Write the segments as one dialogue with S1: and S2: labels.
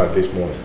S1: this morning.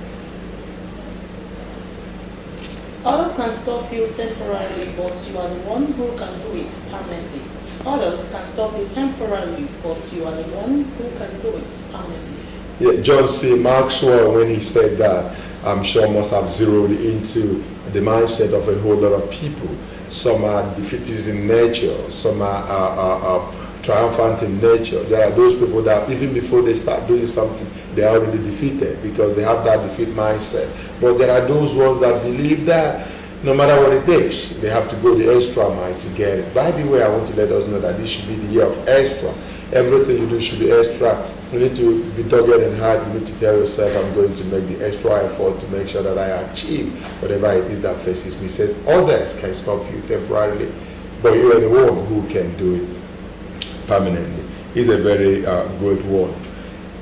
S2: Others can stop you temporarily, but you are the one who can do it permanently. Others can stop you temporarily, but you are the one who can do it permanently.
S1: Yeah, John C. Maxwell, when he said that, I'm sure must have zeroed into the mindset of a whole lot of people. Some are defeatist in nature, some are triumphant in nature. There are those people that even before they start doing something, they are already defeated because they have that defeat mindset. But there are those ones that believe that no matter what it takes, they have to go the extra mile to get it. By the way, I want to let us know that this should be the year of extra. Everything you do should be extra. You need to be dogged and hard. You need to tell yourself, I'm going to make the extra effort to make sure that I achieve whatever it is that faces me. Said others can stop you temporarily, but you are the one who can do it permanently. It's a very good one.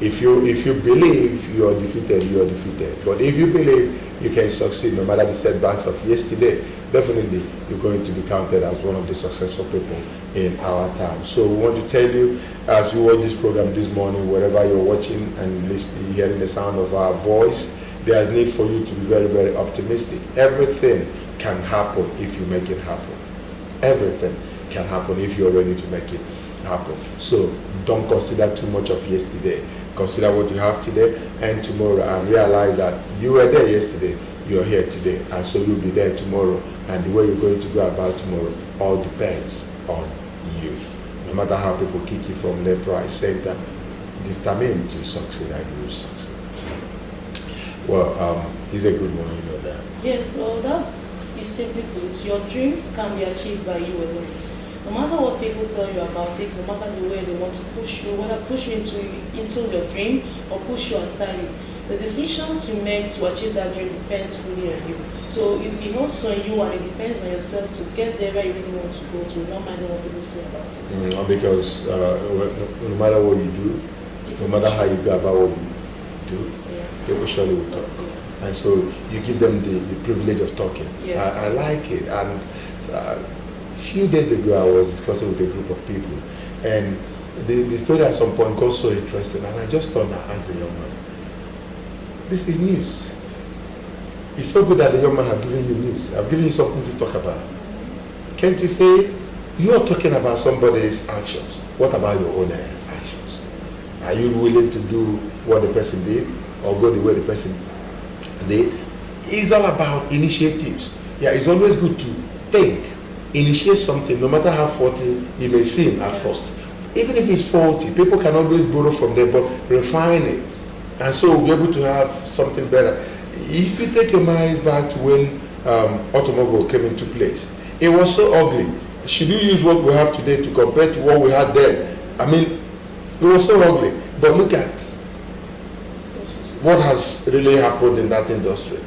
S1: If you believe you are defeated, you are defeated. But if you believe you can succeed no matter the setbacks of yesterday, definitely you're going to be counted as one of the successful people in our time. So we want to tell you, as you watch this program this morning, wherever you're watching and listening, hearing the sound of our voice, there's need for you to be very, very optimistic. Everything can happen if you make it happen. Everything can happen if you're ready to make it happen. So don't consider too much of yesterday. Consider what you have today and tomorrow, and realize that you were there yesterday, you're here today, and so you'll be there tomorrow. And the way you're going to go about tomorrow all depends on you. No matter how people kick you from left, right, center, determined to succeed, and you will succeed. Well, it's a good one, you know that.
S2: Yes, so that is simply put, your dreams can be achieved by you alone. No matter what people tell you about it, no matter the way they want to push you, whether push you into your dream or push you aside it, the decisions you make to achieve that dream depends fully on you. So it behoves on you, and it depends on yourself to get there where you really want to go to, not mind what people say about it.
S1: Because no matter what you do, no matter how you go about what you do, people surely will talk. Yeah. And so you give them the privilege of talking.
S2: Yes.
S1: I like it. And a few days ago, I was discussing with a group of people, and the story at some point got so interesting, and I just thought, I asked the young man, this is news. It's so good that the young man have given you news. I've given you something to talk about. Can't you say, you're talking about somebody's actions. What about your own actions? Are you willing to do what the person did or go the way the person did? It's all about initiatives. Yeah, it's always good to think. Initiate something, no matter how faulty it may seem at first. Even if it's faulty, people can always borrow from them, but refine it. And so we'll be able to have something better. If you take your minds back to when automobile came into place, it was so ugly. Should you use what we have today to compare to what we had then? I mean, it was so ugly. But look at what has really happened in that industry.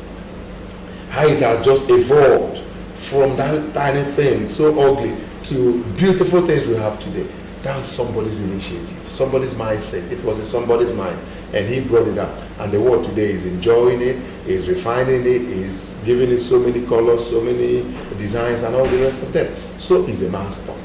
S1: How it has just evolved from that tiny thing, so ugly, to beautiful things we have today. That was somebody's initiative, somebody's mindset. It was in somebody's mind, and he brought it up. And the world today is enjoying it, is refining it, is giving it so many colors, so many designs, and all the rest of them. So is the man's thought.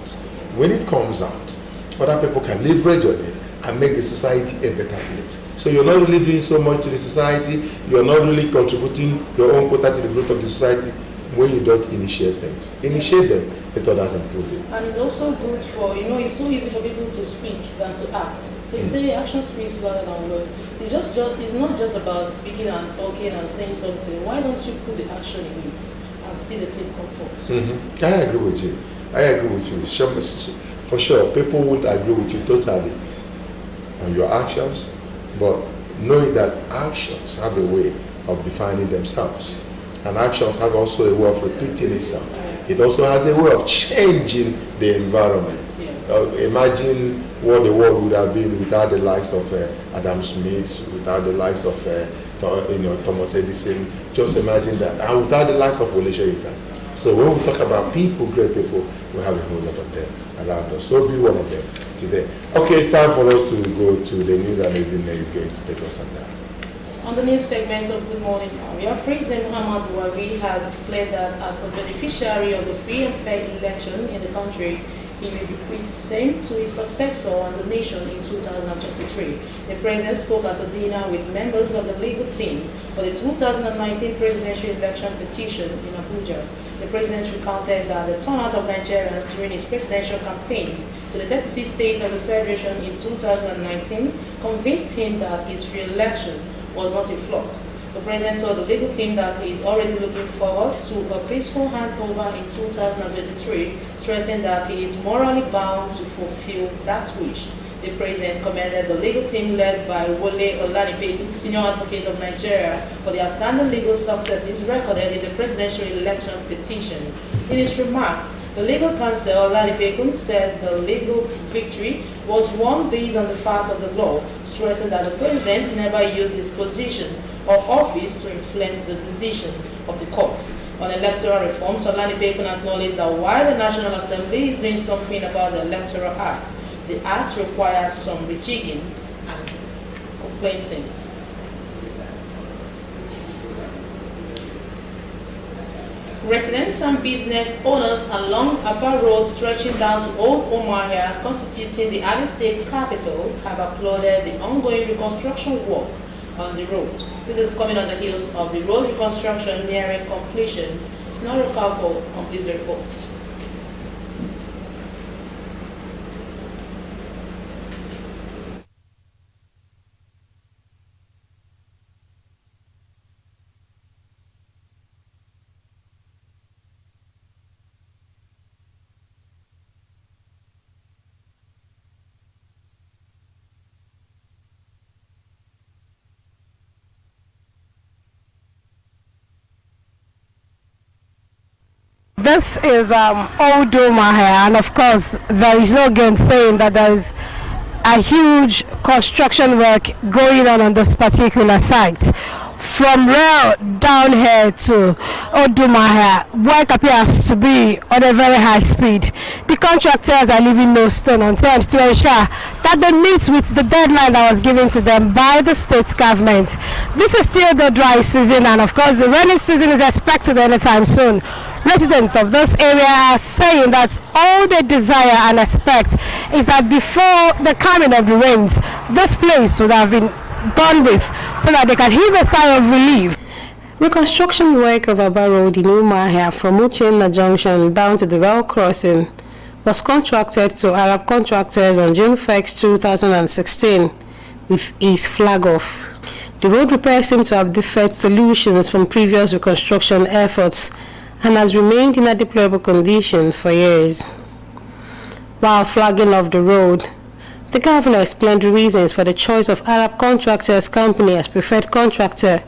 S1: When it comes out, other people can leverage on it and make the society a better place. So you're not really doing so much to the society, you're not really contributing your own quota to the growth of the society when you don't initiate things. Initiate them, let others improve it.
S2: And it's also good for, it's so easy for people to speak than to act. They say action speaks louder than words. It's not just about speaking and talking and saying something. Why don't you put the action in it and see the thing come forth?
S1: Mm-hmm. I agree with you. For sure, people won't agree with you totally on your actions, but knowing that actions have a way of defining themselves. And actions have also a way of repeating itself. It also has a way of changing the environment. Imagine what the world would have been without the likes of Adam Smith, without the likes of Thomas Edison. Just imagine that. And without the likes of Wole Soyinka. So when we talk about people, great people, we have a whole lot of them around us. So be one of them today. Okay, it's time for us to go to the news, and Ezine is going to take us on that.
S2: On the news segment of Good Morning Abia, President Muhammadu Buhari has declared that as the beneficiary of the free and fair election in the country, He may bequeath same to his successor and the nation in 2023. The president spoke at a dinner with members of the legal team for the 2019 presidential election petition in Abuja. The president recounted that the turnout of Nigerians during his presidential campaigns to the 36 states of the Federation in 2019 convinced him that his re-election was not a flop. The president told the legal team that he is already looking forward to a peaceful handover in 2023, stressing that he is morally bound to fulfill that wish. The president commended the legal team led by Wole Olanipeku, senior advocate of Nigeria, for the outstanding legal successes recorded in the presidential election petition. In his remarks, the legal counsel Olanipeku said the legal victory was won based on the facts of the law, stressing that the president never used his position or office to influence the decision of the courts. On electoral reforms, Olanipeku acknowledged that while the National Assembly is doing something about the Electoral Act, the Act requires some rejigging and complacing. Residents and business owners along Abba Road stretching down to Old Umuahia, constituting the Abia State capital, have applauded the ongoing reconstruction work on the road. This is coming on the heels of the road reconstruction nearing completion. Now recall for complete reports.
S3: This is Old Umuahia, and of course there is no saying that there is a huge construction work going on this particular site. From rail down here to Old Umuahia, work appears to be on a very high speed. The contractors are leaving no stone unturned to ensure that they meet with the deadline that was given to them by the state government. This is still the dry season, and of course the rainy season is expected anytime soon. Residents of this area are saying that all they desire and expect is that before the coming of the rains, this place would have been done with so that they can heave a sigh of relief. Reconstruction work of Abba Road in Umuahia from Uchenna Junction down to the rail crossing was contracted to Arab contractors on June 1st, 2016 with its flag off. The road repair seems to have deferred solutions from previous reconstruction efforts and has remained in a deplorable condition for years. While flagging off the road, the governor explained the reasons for the choice of Arab Contractors Company as preferred contractor,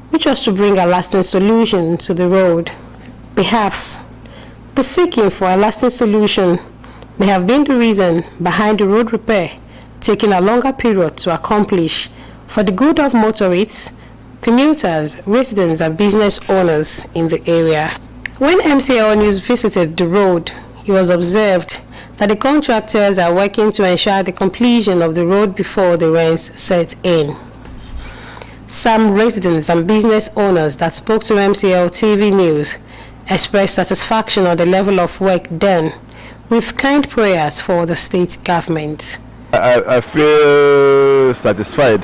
S3: which was to bring a lasting solution to the road. Perhaps the seeking for a lasting solution may have been the reason behind the road repair taking a longer period to accomplish for the good of motorists, commuters, residents and business owners in the area. When MCL News visited the road, it was observed that the contractors are working to ensure the completion of the road before the rains set in. Some residents and business owners that spoke to MCL TV News expressed satisfaction on the level of work done, with kind prayers for the state government.
S4: I feel satisfied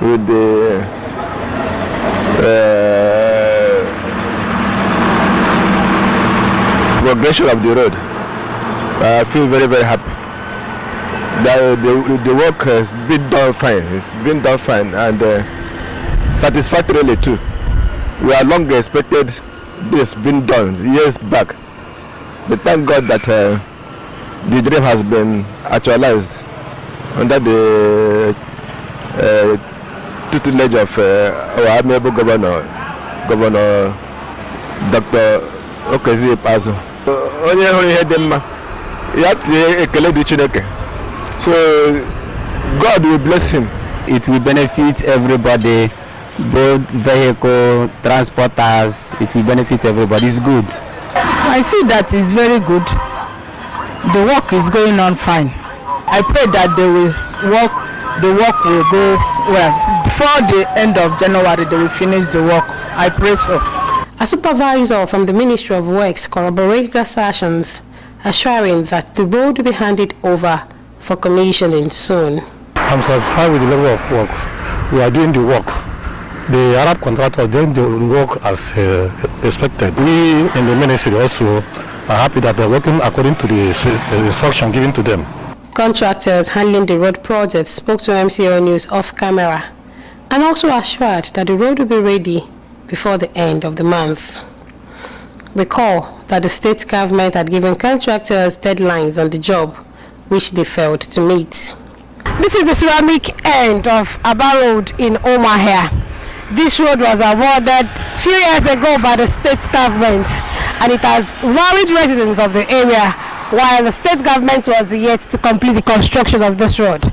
S4: with the progression of the road. I feel very, very happy. The work has been done fine. It's been done fine and satisfactorily too. We have long expected this being done years back. But thank God that the dream has been actualized under the tutelage of our amiable governor, Dr. Okezi Pazo. So God will bless him.
S5: It will benefit everybody, both vehicle, transporters. It will benefit everybody. It's good.
S6: I see that it's very good. The work is going on fine. I pray that the work will go well. Before the end of January, they will finish the work. I pray so.
S3: A supervisor from the Ministry of Works corroborates the assertions assuring that the road will be handed over for commissioning soon.
S7: I'm satisfied with the level of work. We are doing the work. The Arab contractor doing the work as expected. We in the ministry also are happy that they're working according to the instruction given to them.
S3: Contractors handling the road project spoke to MCO News off camera and also assured that the road will be ready before the end of the month. Recall that the state government had given contractors deadlines on the job, which they failed to meet. This is the ceramic end of Aba Road in Umuahia. This road was awarded a few years ago by the state government, and it has worried residents of the area while the state government was yet to complete the construction of this road.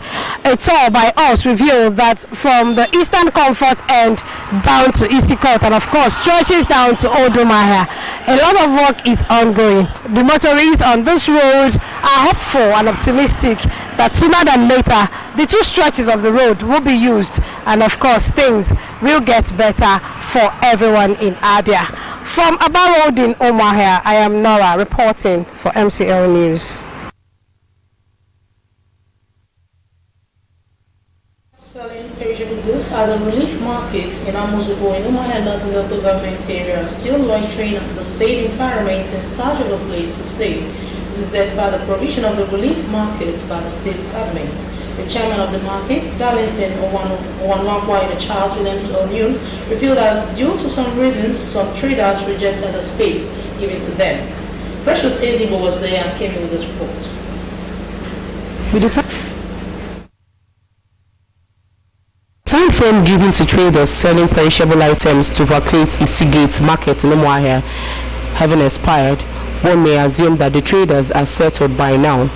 S3: A tour by us revealed that from the Eastern Comfort end down to East Court and of course stretches down to Old Umuahia, a lot of work is ongoing. The motorists on this road are hopeful and optimistic that sooner than later the two stretches of the road will be used and of course things will get better for everyone in Abia. From Aba Road in Umuahia, I am Nora reporting for MCL News.
S2: Selling perishable goods at the relief market in Amuzugo in Umuahia and other local government areas still loitering the safe environment in search of a place to stay. This is despite the provision of the relief market by the state government. The chairman of the market, Darlington Owanwakwa, in a chat with MCL News, revealed that due to some reasons, some traders rejected the space given to them. Precious Ezibo was there and came in with this report.
S8: Time frame given to traders selling perishable items to vacate Isigate market in Umuahia having expired, one may assume that the traders are settled by now.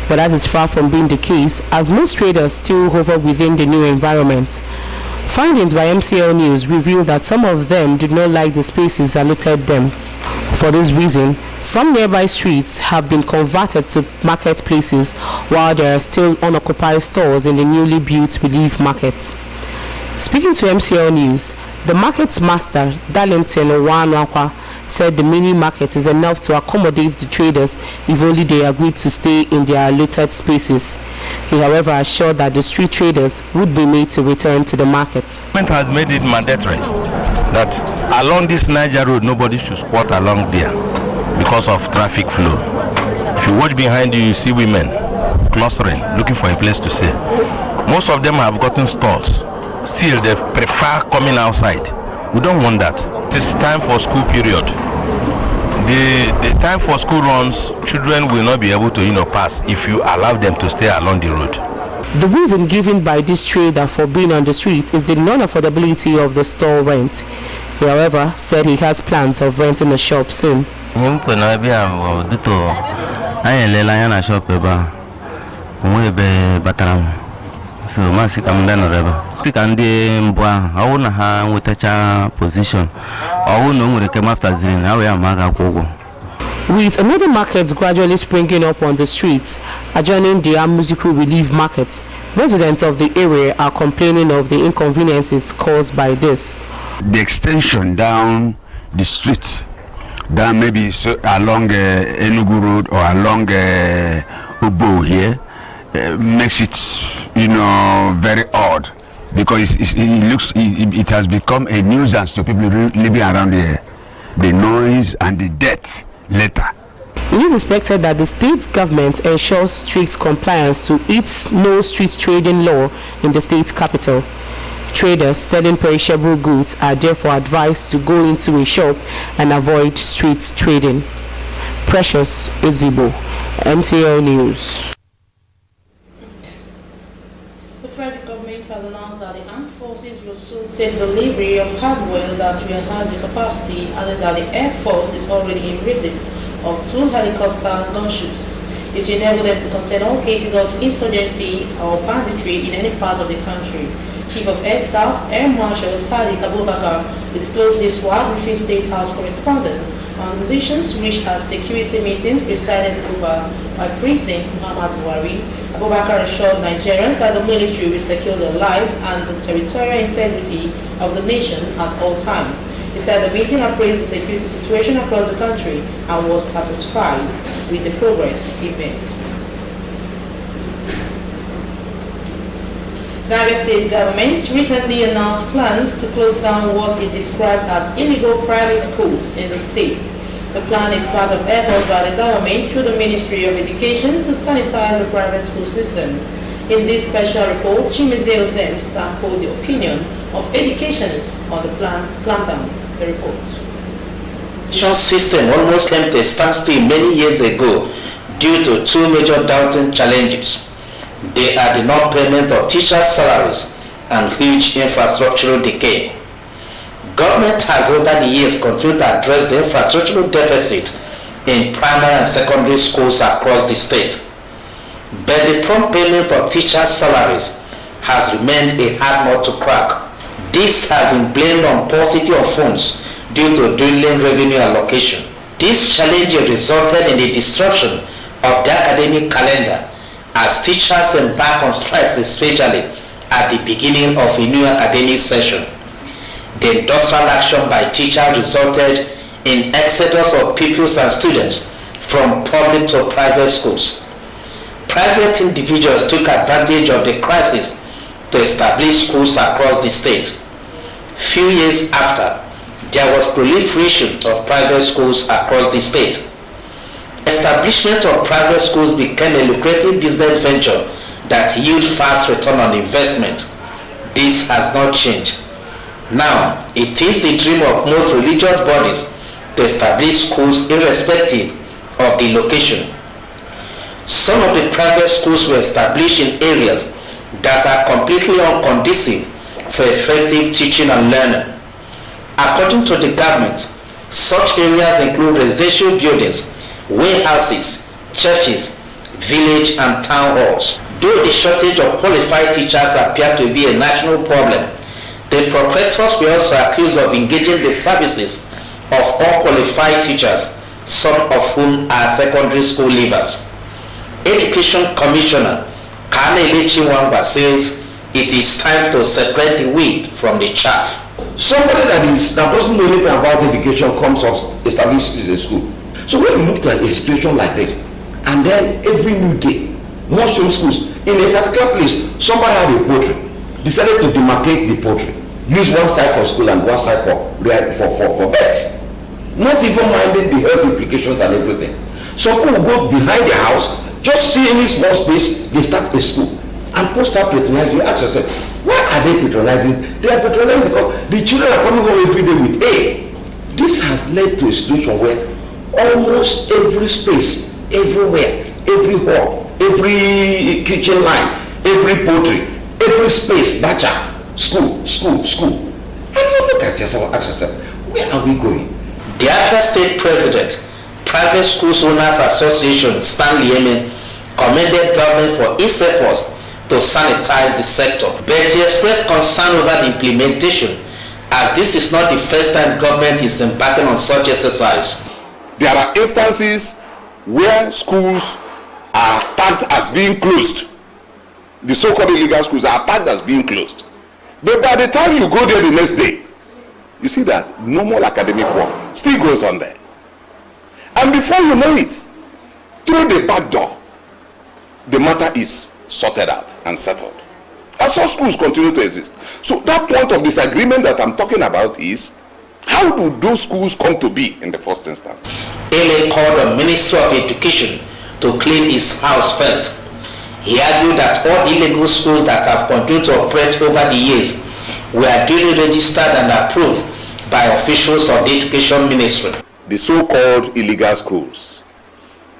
S8: But that is far from being the case, as most traders still hover within the new environment. Findings by MCL News reveal that some of them did not like the spaces allotted them. For this reason, some nearby streets have been converted to marketplaces, while there are still unoccupied stores in the newly built relief market. Speaking to MCL News, the market's master, Darlington Owanwakwa, said the mini market is enough to accommodate the traders if only they agreed to stay in their allotted spaces. He, however, assured that the street traders would be made to return to the market.
S9: The government has made it mandatory that along this Niger road, nobody should squat along there because of traffic flow. If you watch behind you, you see women clustering, looking for a place to stay. Most of them have gotten stalls. Still, they prefer coming outside. We don't want that. It's time for school period. The time for school runs, children will not be able to pass if you allow them to stay along the road.
S8: The reason given by this trader for being on the street is the non-affordability of the store rent. He, however, said he has plans of renting a shop soon.
S5: So masi kamndana reba tikande mbwa hauna ha wutacha position hauna ngureke mafta zini hawe ya maga kogo.
S8: With another market gradually springing up on the streets adjoining the Amuzuku relief market, residents of the area are complaining of the inconveniences caused by this.
S10: The extension down the street, down maybe along Enugu Road or along Ubo here, makes it very odd, because it has become a nuisance to people living around here. The noise and the death later.
S8: It is expected that the state government ensures strict compliance to its no street trading law in the state capital. Traders selling perishable goods are therefore advised to go into a shop and avoid street trading. Precious Ezibo, MCL News.
S2: The federal government has announced that the armed forces will soon take delivery of hardware that will enhance the capacity, and that the Air Force is already in receipt of 2 helicopter gunships. It will enable them to contain all cases of insurgency or banditry in any part of the country. Chief of Air Staff, Air Marshal Sadiq Abubakar, disclosed this while briefing State House correspondents on decisions reached at security meeting presided over by President Muhammad Buhari Abubakar assured Nigerians that the military will secure their lives and the territorial integrity of the nation at all times. He said the meeting appraised the security situation across the country and was satisfied with the progress he made. The Abia State government recently announced plans to close down what it described as illegal private schools in the state. The plan is part of efforts by the government through the Ministry of Education to sanitize the private school system. In this special report, Chimizeo Zem sampled the opinion of educationists on the planned clampdown. The reports.
S11: The education system almost came to a standstill many years ago due to two major doubting challenges. They are the non-payment of teachers' salaries and huge infrastructural decay. Government has over the years continued to address the infrastructural deficit in primary and secondary schools across the state. But the prompt payment of teachers' salaries has remained a hard nut to crack. This has been blamed on paucity of funds due to dwindling revenue allocation. This challenge resulted in the disruption of the academic calendar as teachers embark on strikes, especially at the beginning of a new academic session. The industrial action by teachers resulted in exodus of pupils and students from public to private schools. Private individuals took advantage of the crisis to establish schools across the state. Few years after, there was proliferation of private schools across the state. Establishment of private schools became a lucrative business venture that yield fast return on investment. This has not changed. Now, it is the dream of most religious bodies to establish schools irrespective of the location. Some of the private schools were established in areas that are completely unconducive for effective teaching and learning. According to the government, such areas include residential buildings, warehouses, churches, village and town halls. Though the shortage of qualified teachers appear to be a national problem, the proprietors were also accused of engaging the services of unqualified teachers, some of whom are secondary school leavers. Education Commissioner Kane Wamba says it is time to separate the wheat from the chaff.
S12: Somebody that doesn't know anything about education comes up, establishes a school. So when you look at a situation like this, and then every new day, mushroom schools, in a particular place, somebody had a poultry, decided to demarcate the poultry, use one side for school and one side for birds, not even minding the health implications and everything. Some people go behind their house, just see any small space, they start a school, and people start patronizing. You ask yourself, why are they patronizing? They are patronizing because the children are coming home every day with A. This has led to a situation where almost every space, everywhere, every hall, every kitchen line, every poultry, every space, bacha, school. And you look at yourself, ask yourself, where are we going?
S11: The Abia State President, Private Schools Owners Association, Stanley Emin, commended government for its efforts to sanitize the sector, but he expressed concern over the implementation, as this is not the first time government is embarking on such exercise.
S13: There are instances where schools are tagged as being closed. The so-called illegal schools are tagged as being closed. But by the time you go there the next day, you see that normal academic work still goes on there. And before you know it, through the back door, the matter is sorted out and settled. And such schools continue to exist. So that point of disagreement that I'm talking about is, how do those schools come to be in the first instance?
S11: Ele called the Ministry of Education to clean his house first. He argued that all illegal schools that have continued to operate over the years were duly registered and approved by officials of the Education Ministry.
S13: The so-called illegal schools,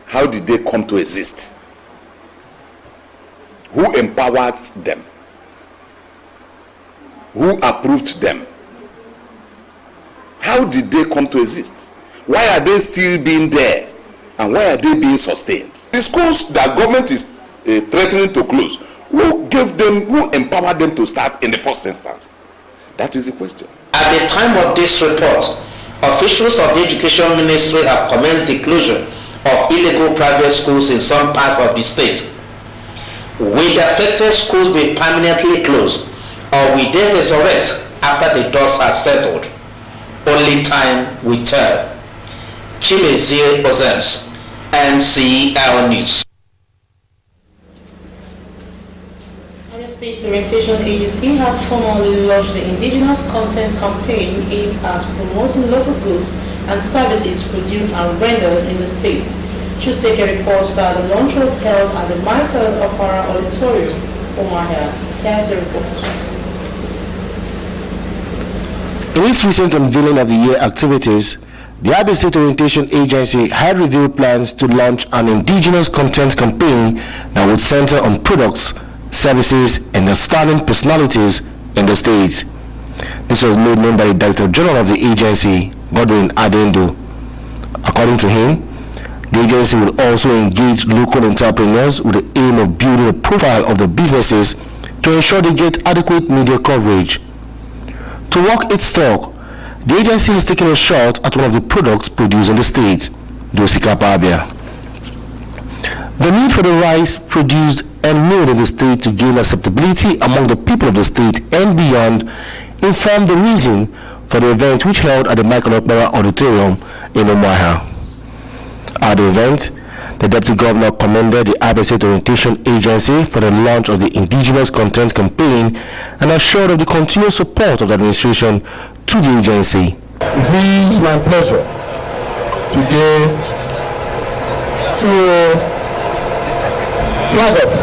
S13: how did they come to exist? Who empowered them? Who approved them? How did they come to exist? Why are they still being there? And why are they being sustained? The schools that government is threatening to close, who gave them, who empowered them to start in the first instance? That is the question.
S11: At the time of this report, officials of the Education Ministry have commenced the closure of illegal private schools in some parts of the state. Will the affected schools be permanently closed, or will they resurrect after the dust has settled? Only time will tell. Chimezie Ozems, MCL News.
S2: Abia State Orientation Agency has formally launched the Indigenous Content Campaign aimed at promoting local goods and services produced and rendered in the state. Chuseke reports that the launch was held at the Michael Opera Auditorium, Umuahia. Here's the report.
S14: In its recent unveiling of the year activities, the Abia State Orientation Agency had revealed plans to launch an indigenous content campaign that would center on products, services, and outstanding personalities in the state. This was made known by the Director General of the agency, Godwin Adendo. According to him, the agency will also engage local entrepreneurs with the aim of building a profile of the businesses to ensure they get adequate media coverage. To walk its talk, the agency has taken a shot at one of the products produced in the state, Dosikapa Abia. The need for the rice produced and milled in the state to gain acceptability among the people of the state and beyond informed the reason for the event, which held at the Michael Opera Auditorium in Umuahia. At the event, the Deputy Governor commended the Abia State Orientation Agency for the launch of the Indigenous Content Campaign and assured of the continued support of the administration to the agency.
S15: It is my pleasure today to flag off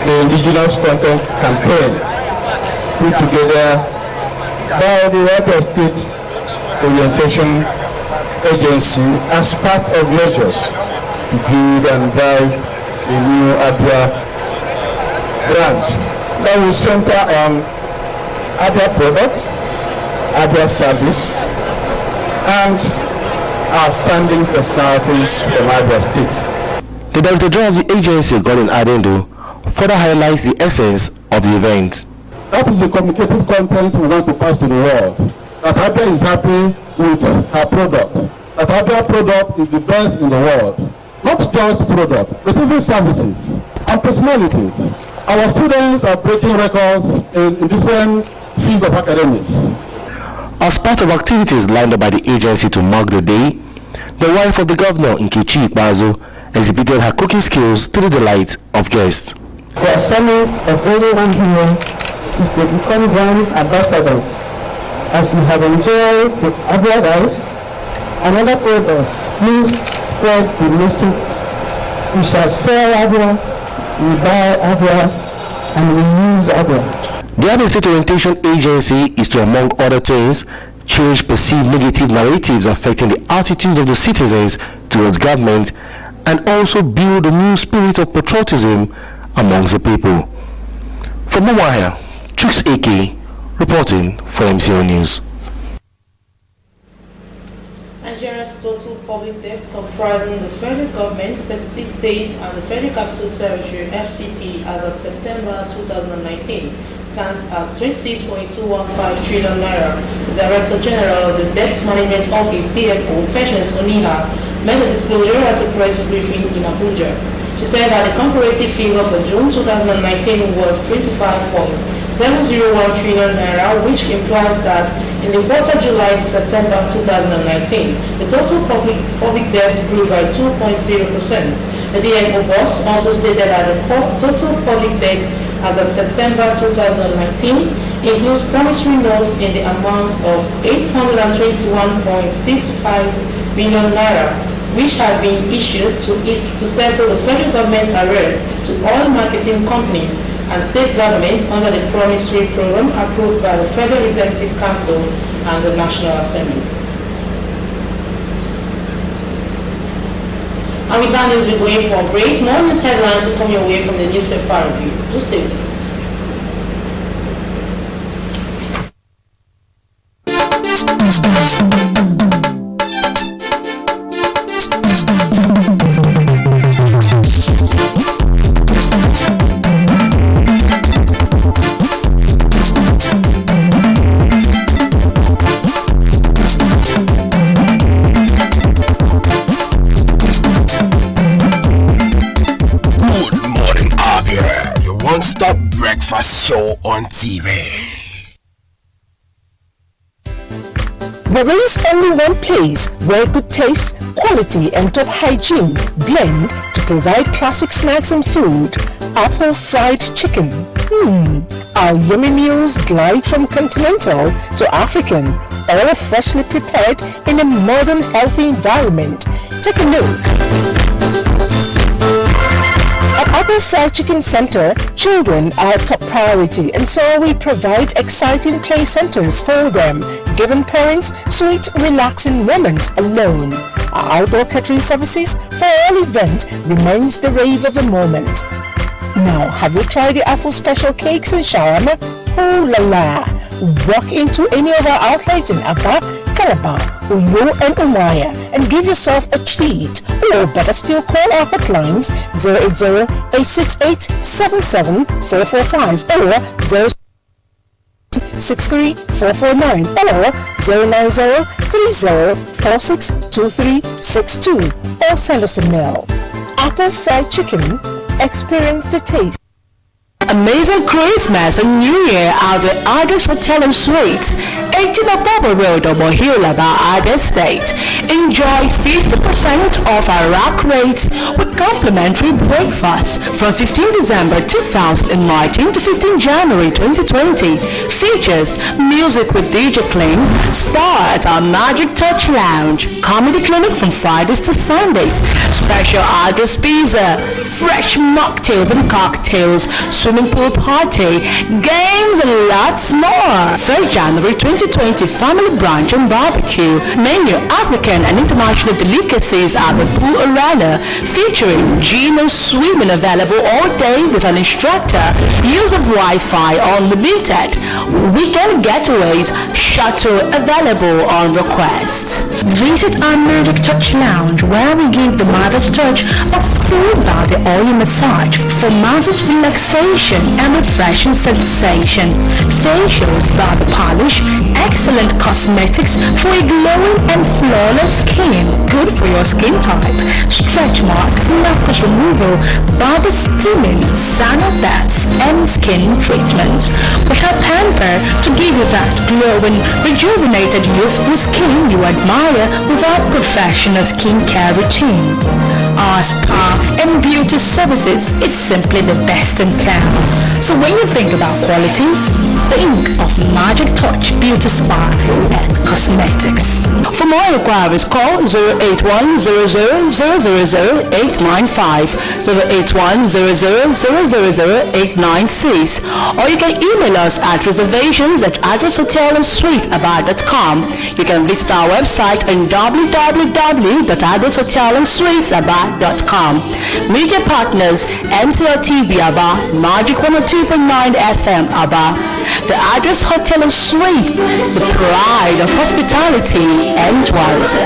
S15: the Indigenous Content Campaign put together by the Abia State Orientation Agency as part of measures to build and drive a new Abia brand that will center on Abia products, Abia service, and outstanding personalities from Abia State.
S14: The Director General of the agency, Godwin Adendo, further highlights the essence of the event.
S15: That is the communicative content we want to pass to the world. That Abia is happy with her product. That Abia product is the best in the world. Not just product, but even services and personalities. Our students are breaking records in different fields of academics.
S14: As part of activities lined up by the agency to mark the day, the wife of the governor, Nkechi Ikpeazu, exhibited her cooking skills to the delight of guests.
S16: The assignment of everyone here is to become brand ambassadors. As you have enjoyed the Abia rice and other products, please spread the message. We shall sell Abia, we buy Abia, and we use Abia.
S14: The Abia State Orientation Agency is to, among other things, change perceived negative narratives affecting the attitudes of the citizens towards government and also build a new spirit of patriotism amongst the people. From Umuahia, Chooks AK reporting for MCL News.
S2: Nigeria's total public debt, comprising the federal government, 36 states, and the Federal Capital Territory (FCT) as of September 2019, stands at 26.215 trillion naira. The Director General of the Debt Management Office (DMO), Patience Oniha, made the disclosure at a press briefing in Abuja. She said that the comparative figure for June 2019 was 25.701 trillion naira, which implies that in the quarter July to September 2019, the total public debt grew by 2.0%. The DMO boss also stated that the total public debt as of September 2019 includes promissory notes in the amount of 821.65 billion naira, which had been issued to settle the federal government's arrears to oil marketing companies and state governments under the promissory program approved by the Federal Executive Council and the National Assembly. And with that news, we're going for a break. More news headlines will come your way from the newspaper review. Do stay with us.
S17: show on TV.
S18: There is only one place where good taste, quality and top hygiene blend to provide classic snacks and food. Apple fried chicken. Our yummy meals glide from continental to African, all freshly prepared in a modern healthy environment. Take a look. At Apple Fried Chicken Center, children are a top priority, and so we provide exciting play centers for them, giving parents sweet, relaxing moments alone. Our outdoor catering services for all events remains the rave of the moment. Now, have you tried the Apple Special Cakes and Shawarma? Oh la la! Walk into any of our outlets in Aba, Calabar, Uyo and Umaya and give yourself a treat. Or better still, call our hotlines 080-868-77445 or 063-449 or 090-3046-2362 or send us a mail. Apple Fried Chicken. Experience the taste.
S8: Amazing Christmas and New Year at the Address Hotel and Suites, 18 Ababa Road, Omohilaba, Abia State. Enjoy 50% off our rack rates with complimentary breakfast from 15 December 2019 to 15 January 2020. Features music with DJ Kling, spa at our Magic Touch Lounge, comedy clinic from Fridays to Sundays, special address pizza, fresh mocktails and cocktails, swimming pool party, games and lots more. 3rd January 2020 family brunch and barbecue, menu African and international delicacies at the pool arena, featuring gym and swimming available all day with an instructor, use of Wi-Fi unlimited, weekend getaways, shuttle available on request. Visit our Magic Touch Lounge where we give the mother's touch a full body oil massage for mother's relaxation and refreshing sensation. Facials, body polish, excellent cosmetics for a glowing and flawless skin, good for your skin type. Stretch mark, knuckles removal, body steaming, sauna baths, and skin treatment. We have Pamper to give you that glowing, rejuvenated, youthful skin you admire with our professional skincare routine. Our spa and beauty services is simply the best in town. So when you think about quality, think of Magic Touch Beauty Spa and Cosmetics. For more inquiries, call 08100000895, 08100000896, or you can email us at reservations@addresshotelandsuitesaba.com. You can visit our website on www.addresshotelandsuitesaba.com. Media partners, MCL TV Aba, Magic 102.9 FM Aba. The Address Hotel and Suite, the pride of hospitality and tourism.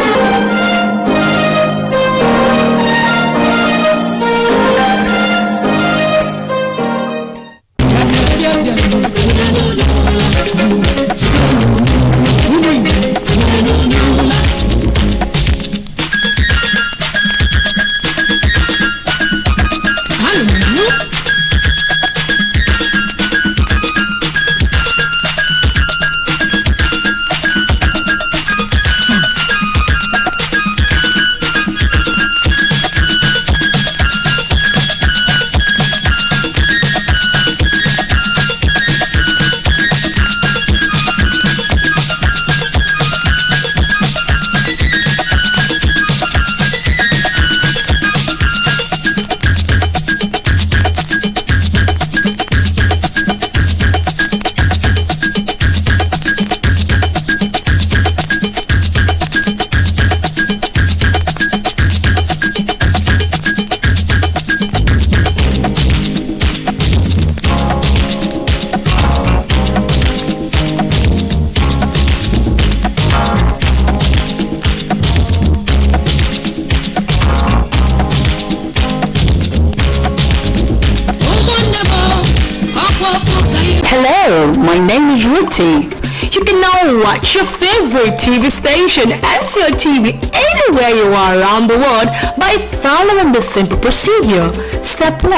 S17: You can now watch your favorite TV station, MCO TV, anywhere you are around the world by following the simple procedure. Step 1.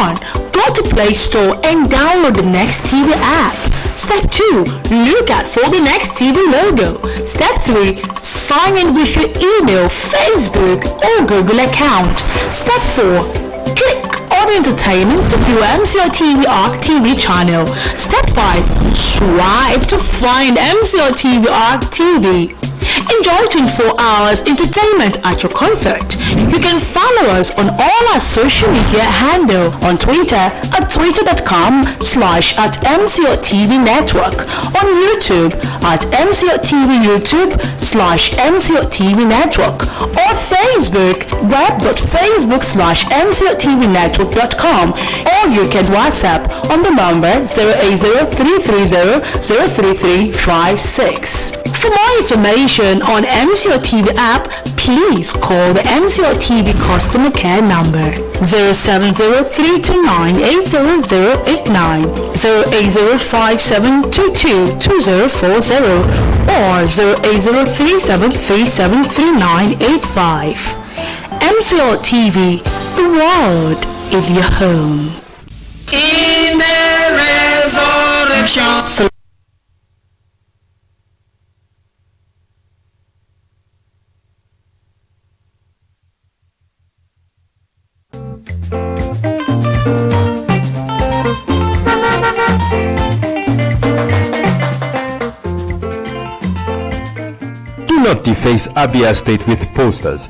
S17: Go to Play Store and download the Next TV app. Step 2. Look out for the Next TV logo. Step 3. Sign in with your email, Facebook, or Google account. Step 4. Click on Entertainment to view MCO TV ARC TV channel. Step 5. Swipe to find MCO TV ARC TV. Enjoy 24 hours entertainment at your comfort. You can follow us on all our social media handle on Twitter at twitter.com/@MCOTV Network, on YouTube at MCOTV YouTube/MCOTV Network, or Facebook web.facebook/MCOTVNetwork.com, or you can WhatsApp on the number 080-330-03356. For more information on MCO TV app, please call the MCO TV customer care number 070-329-80089, 080-5722-2040, or 080-3737-3985. MCO TV, the world in your home.
S19: In the resurrection.
S20: Do not deface Abia State with posters.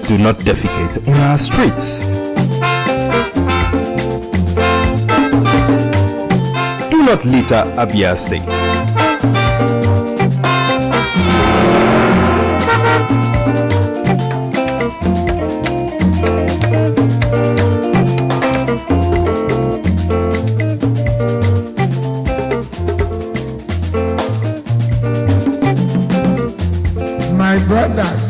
S20: Do not defecate on our streets. Do not litter Abia State.
S21: My brothers,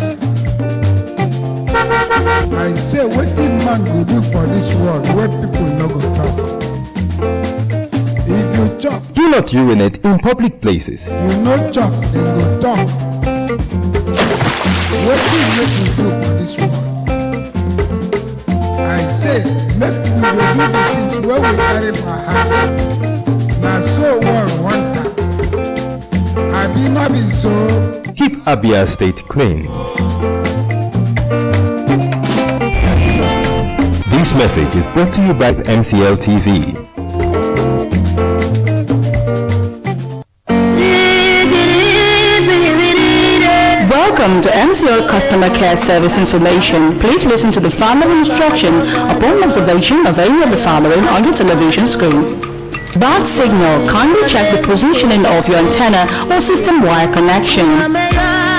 S21: I say wetin man go do for this world where people no go talk. If you chop,
S20: Do not urinate in public places.
S21: you no chop, dem go talk. Wetin make we do for this world? I say make we dey do the things wey we carry for heart. Na so world want am. Abi no be so?
S20: Keep Abia State clean. This message is brought to you by MCL TV.
S17: Welcome to MCO Customer Care Service Information. Please listen to the following instruction upon observation of any of the following on your television screen. Bad signal. Kindly check the positioning of your antenna or system wire connection.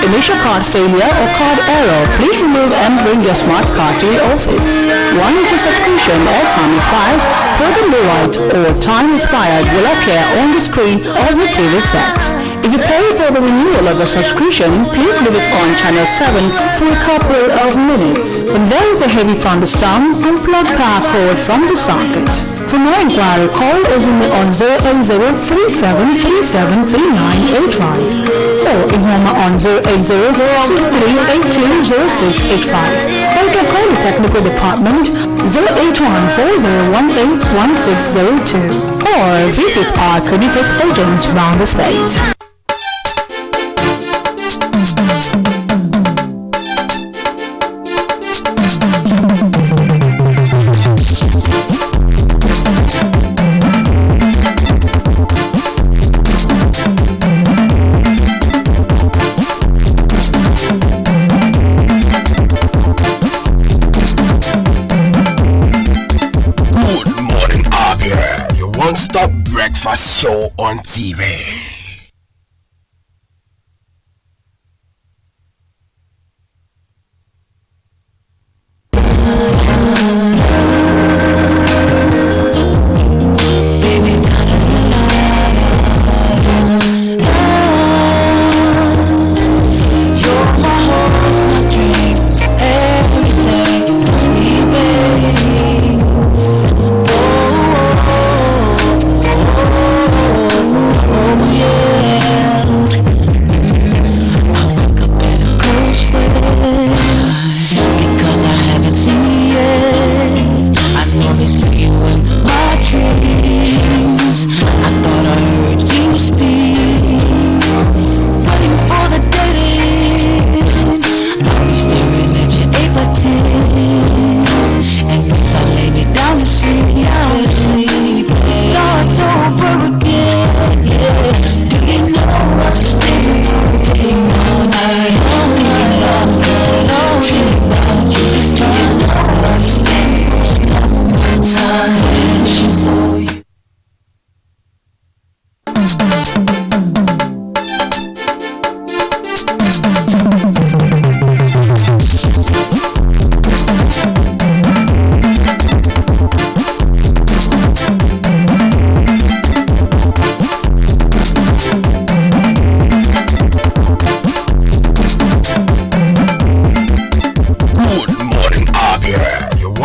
S17: Initial card failure or card error. Please remove and bring your smart card to the office. Once your subscription or time expires, program rewrite or time expired will appear on the screen of your TV set. If you pay for the renewal of the subscription, please leave it on channel 7 for a couple of minutes. When there is a heavy thunderstorm, unplug power cord from the socket. For more inquiry, call us on 080-3737-3985 or in Homa on 080-6382-0685. Or you can call the technical department 081-4018-1602 or visit our accredited agents around the state.
S22: One-stop breakfast show on TV.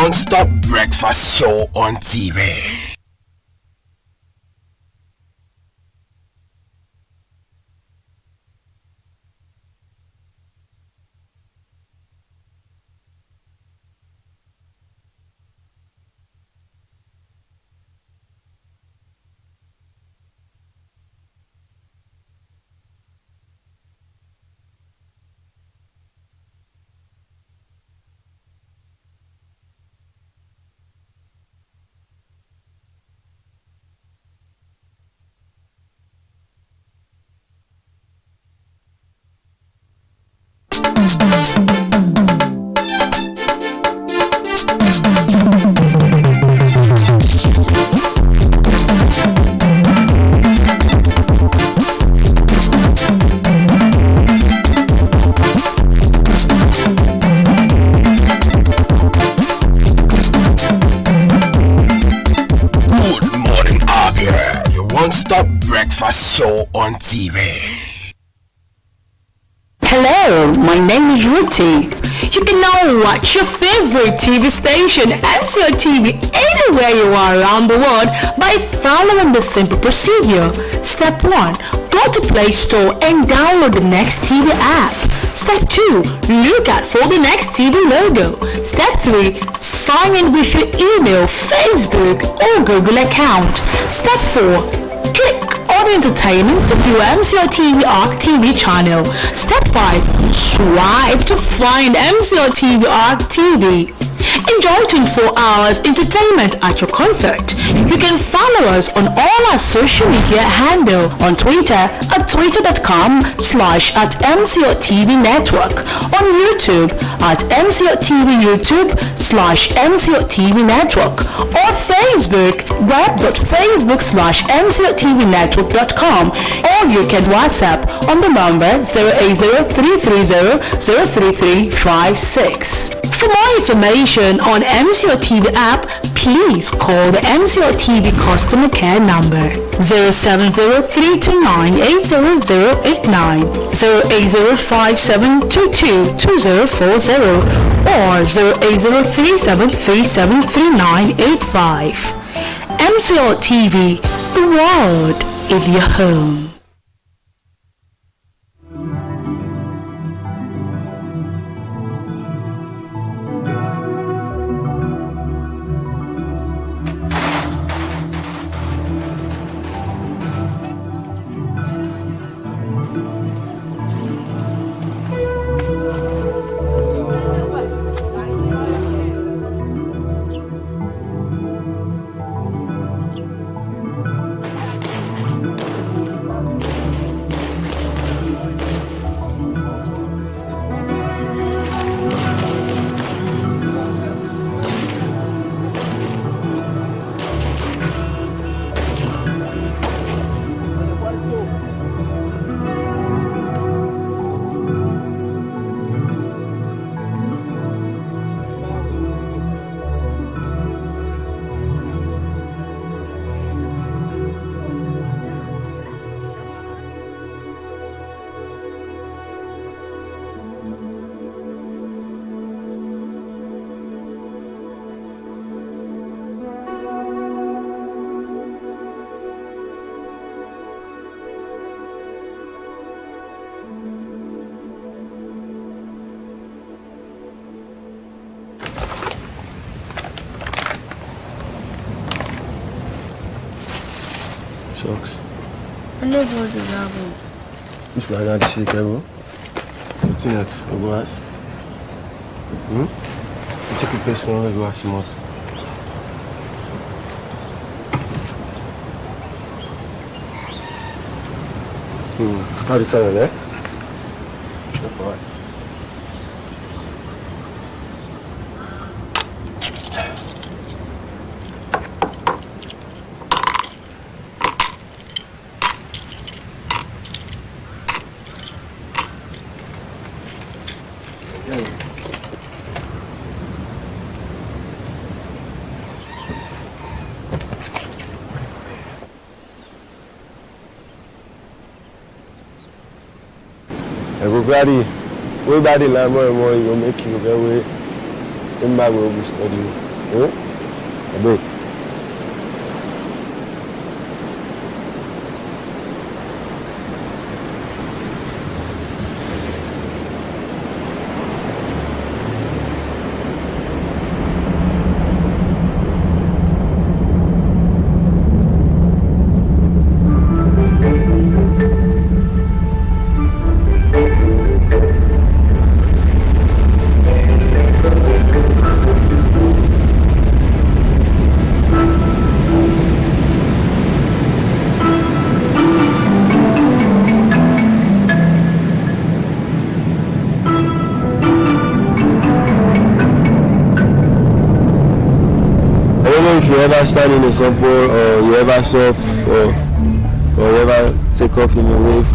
S22: Non-stop breakfast show on TV. Non-stop breakfast show on TV.
S17: Hello, my name is Ruti. You can now watch your favorite TV station, MCO TV, anywhere you are around the world by following the simple procedure. Step 1. Go to Play Store and download the Next TV app. Step 2. Look out for the Next TV logo. Step 3. Sign in with your email, Facebook, or Google account. Step 4. Click on entertainment to view MCO TV ARC TV channel. Step 5. Swipe to find MCO TV ARC TV. Enjoy 24 hours entertainment at your comfort. You can follow us on all our social media handle on Twitter at twitter.com/@MCOTV Network, on YouTube at MCOTV YouTube/MCOTV Network, or Facebook web.facebook/MCOTVNetwork.com, or you can WhatsApp on the number 080-330-03356. For more information on MCO TV app, please call the MCO TV customer care number 070-329-80089, 080-5722-2040, or 080-3737-3985. MCO TV, the world is your home.
S1: Socks.
S4: I never want to travel.
S1: Which one are the shake, bro? What's in it? What? You take a piece from the glass mouth. How do you tell it, Alright. probably way back the line more and more, you will make you very way in my way of study. A bit. If you ever stand in a support or you ever surf or you ever take off in a wave.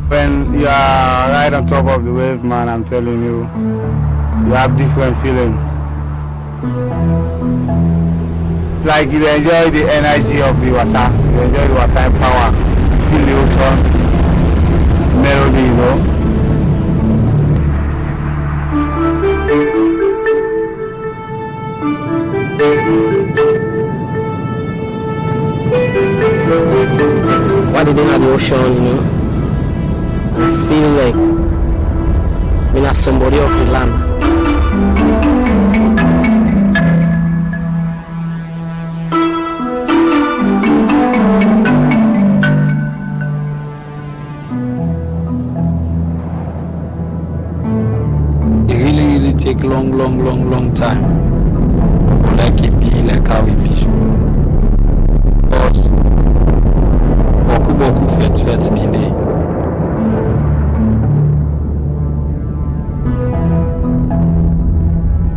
S6: When you are right on top of the wave, man, I'm telling you, you have different feeling. It's like you enjoy the energy of the water, you enjoy the water power, feel the ocean, melody, you know.
S7: What they doing at the ocean, you know, I feel like I'm not somebody off the land.
S6: It really take long time. Like it be like how it be. Because boku fet nini.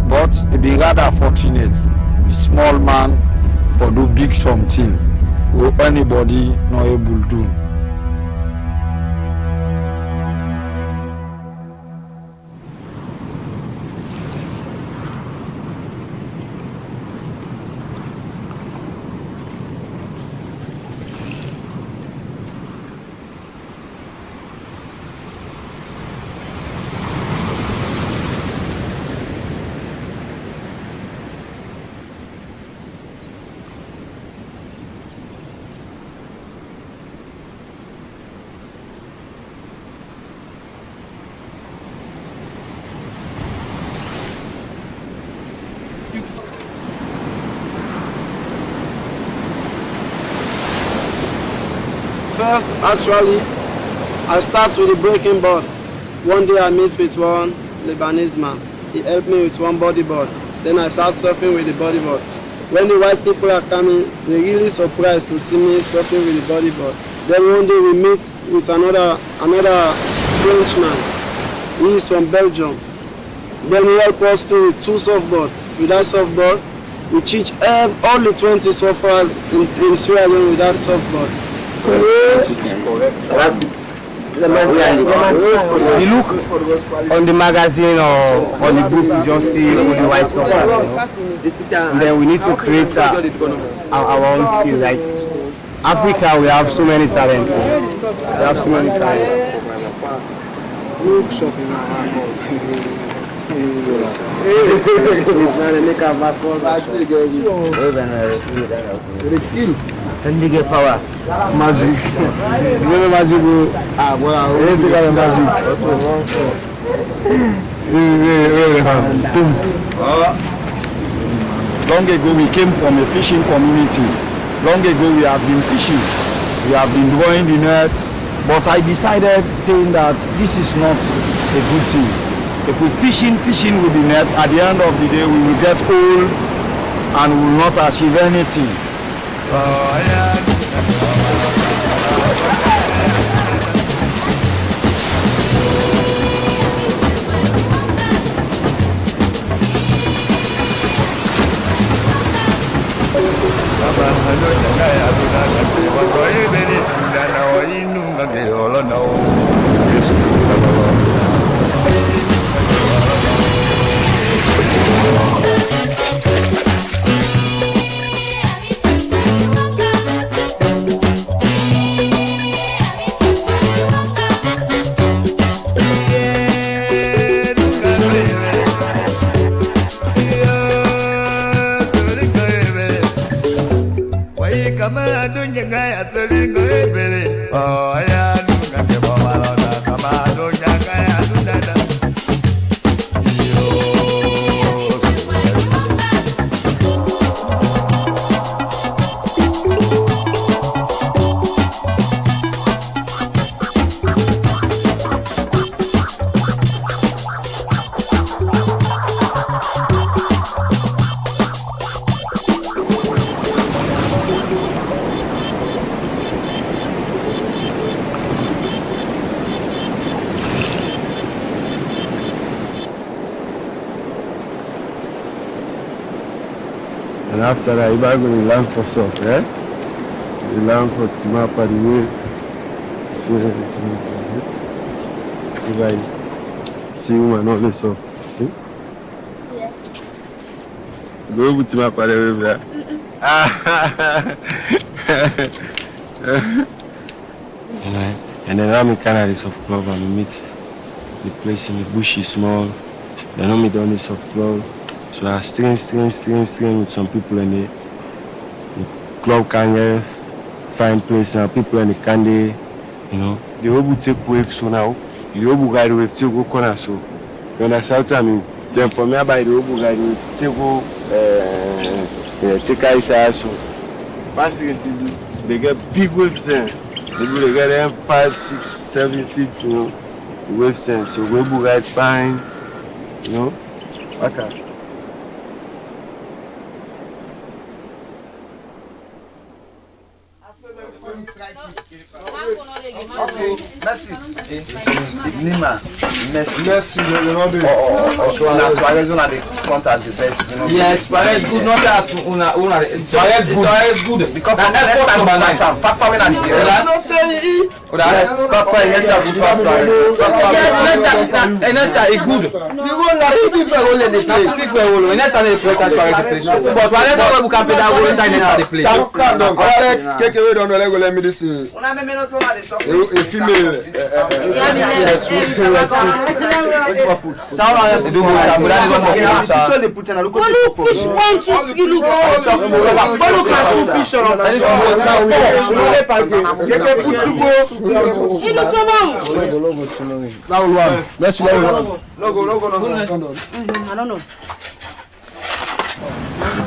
S6: But it be rather fortunate, the small man for do big something where anybody not able to do.
S23: First, actually, I start with the breaking board. One day I meet with one Lebanese man. He helped me with one bodyboard. Then I start surfing with the bodyboard. When the white people are coming, they're really surprised to see me surfing with the bodyboard. Then one day we meet with another Frenchman. He is from Belgium. Then he helped us too with 2 surfboards. With that surfboard, we teach all the 20 surfers in Sierra Leone with that surfboard.
S7: You look on the magazine or on the book, you just see the white stuff, you know? And then we need to create our own skill. Like Africa, we have so many talents. We have so many talents. Magic.
S6: Long ago we came from a fishing community. Long ago we have been fishing. We have been drawing the net. But I decided saying that this is not a good thing. If we fishing with the net, at the end of the day we will get old and will not achieve anything.
S1: And after that, if I go to land for stuff, yeah? The land for Timapa, the way. If I see woman, all this stuff, see?
S4: Yeah.
S1: Go to Timapa, the way. And then I'm in Canada soft club and we meet the place in the bush is small. Then I'm down the soft club. So I string with some people in the club can get fine place and people in the candy, you know. The Obu take wave so now. The Obu guide wave still go corner so. You understand what I mean? Then for me by the Obu guide wave still go take out so. Passing season, they get big waves there. They get them 5, 6, 7 feet, you know, the wave sense. So we will ride fine, you know. Okay.
S6: Okay, merci. Nima, merci. Merci, on a des contacts the best.
S7: Yes, Suarez good, not as Suarez good. Because next time by night, Papa when I don't say Papa next time it good. You go like people all in the place. People all next time they play Suarez the place. But Suarez we can play that all inside the place.
S6: Take away don't let me this. A female.